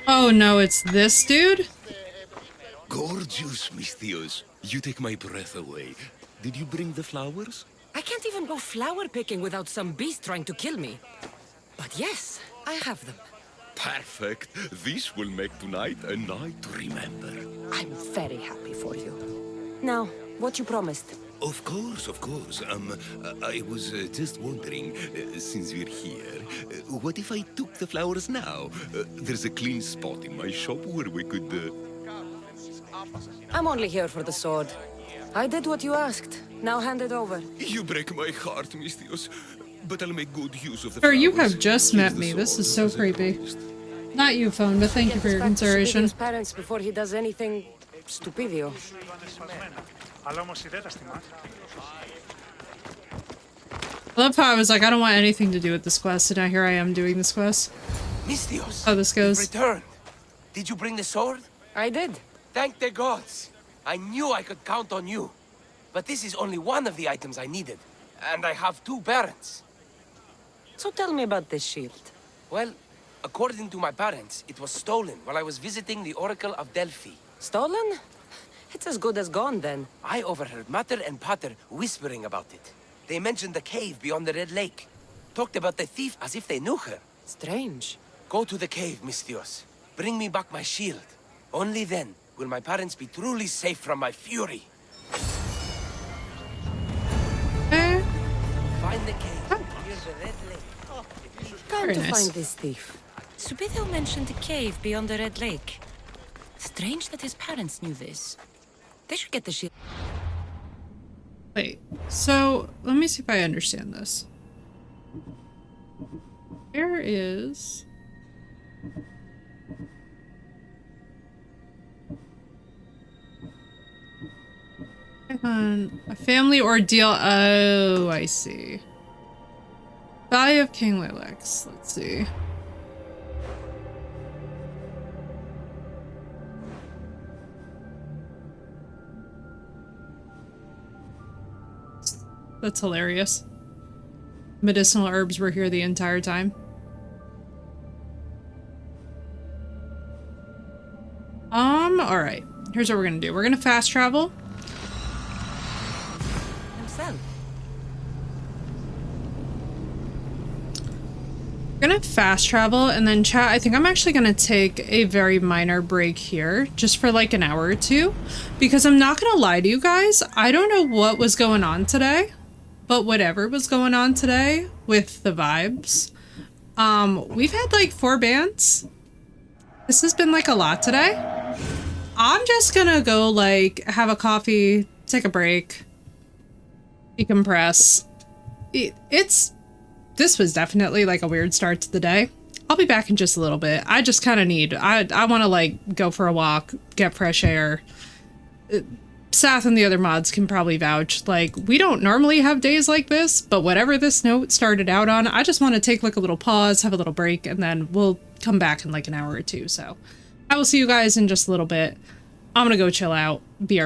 S1: Oh no, it's this dude?
S9: Gorgeous, Misthios. You take my breath away. Did you bring the flowers?
S2: I can't even go flower picking without some beast trying to kill me. But yes, I have them.
S9: Perfect. This will make tonight a night to remember.
S2: I'm very happy for you. Now, what you promised?
S9: Of course, of course. I was just wondering, since we're here, what if I took the flowers now? There's a clean spot in my shop where we could...
S2: I'm only here for the sword. I did what you asked. Now hand it over.
S9: You break my heart, Misthios. But I'll make good use of the
S1: Sir,
S9: flowers.
S1: you have just
S9: Here's
S1: met
S9: the
S1: me. This
S9: sword,
S1: is so
S9: as I
S1: creepy.
S9: promised.
S1: Not you, phone, but thank you for your consideration.
S2: His parents before he does anything stupidio.
S1: I love how I was like, I don't want anything to do with this quest, and now here I am doing this quest.
S5: Misthios,
S1: How this goes.
S5: returned. Did you bring the sword?
S2: I did.
S5: Thank the gods. I knew I could count on you. But this is only one of the items I needed. And I have two parents.
S2: So tell me about this shield.
S5: Well, according to my parents, it was stolen while I was visiting the Oracle of Delphi.
S2: Stolen? It's as good as gone then.
S5: I overheard Mater and Pater whispering about it. They mentioned the cave beyond the Red Lake. Talked about the thief as if they knew her.
S2: Strange.
S5: Go to the cave, Misthios. Bring me back my shield. Only then will my parents be truly safe from my fury.
S1: Eh,
S5: Find the cave near the Red Lake.
S2: Time
S1: Very
S2: to
S1: nice.
S2: find this thief. Subito mentioned a cave beyond the Red Lake. Strange that his parents knew this. They should get the shield.
S1: wait. So, let me see if I understand this. Where is... a family ordeal. Oh, I see. Value of King Lilacs. Let's see. That's hilarious. Medicinal herbs were here the entire time. Alright. Here's what we're gonna do. We're gonna fast travel.
S2: Himself.
S1: We're gonna fast travel and then chat. I think I'm actually gonna take a very minor break here just for like an hour or two, because I'm not gonna lie to you guys, I don't know what was going on today, but whatever was going on today with the vibes, we've had like 4 bands. This has been like a lot today. I'm just gonna go like have a coffee, take a break, decompress. This was definitely like a weird start to the day. I'll be back in just a little bit. I just kind of need, I want to like go for a walk, get fresh air. Sath and the other mods can probably vouch. Like, we don't normally have days like this, but whatever this note started out on, I just want to take like a little pause, have a little break, and then we'll come back in like an hour or two. So I will see you guys in just a little bit. I'm gonna go chill out. BRB.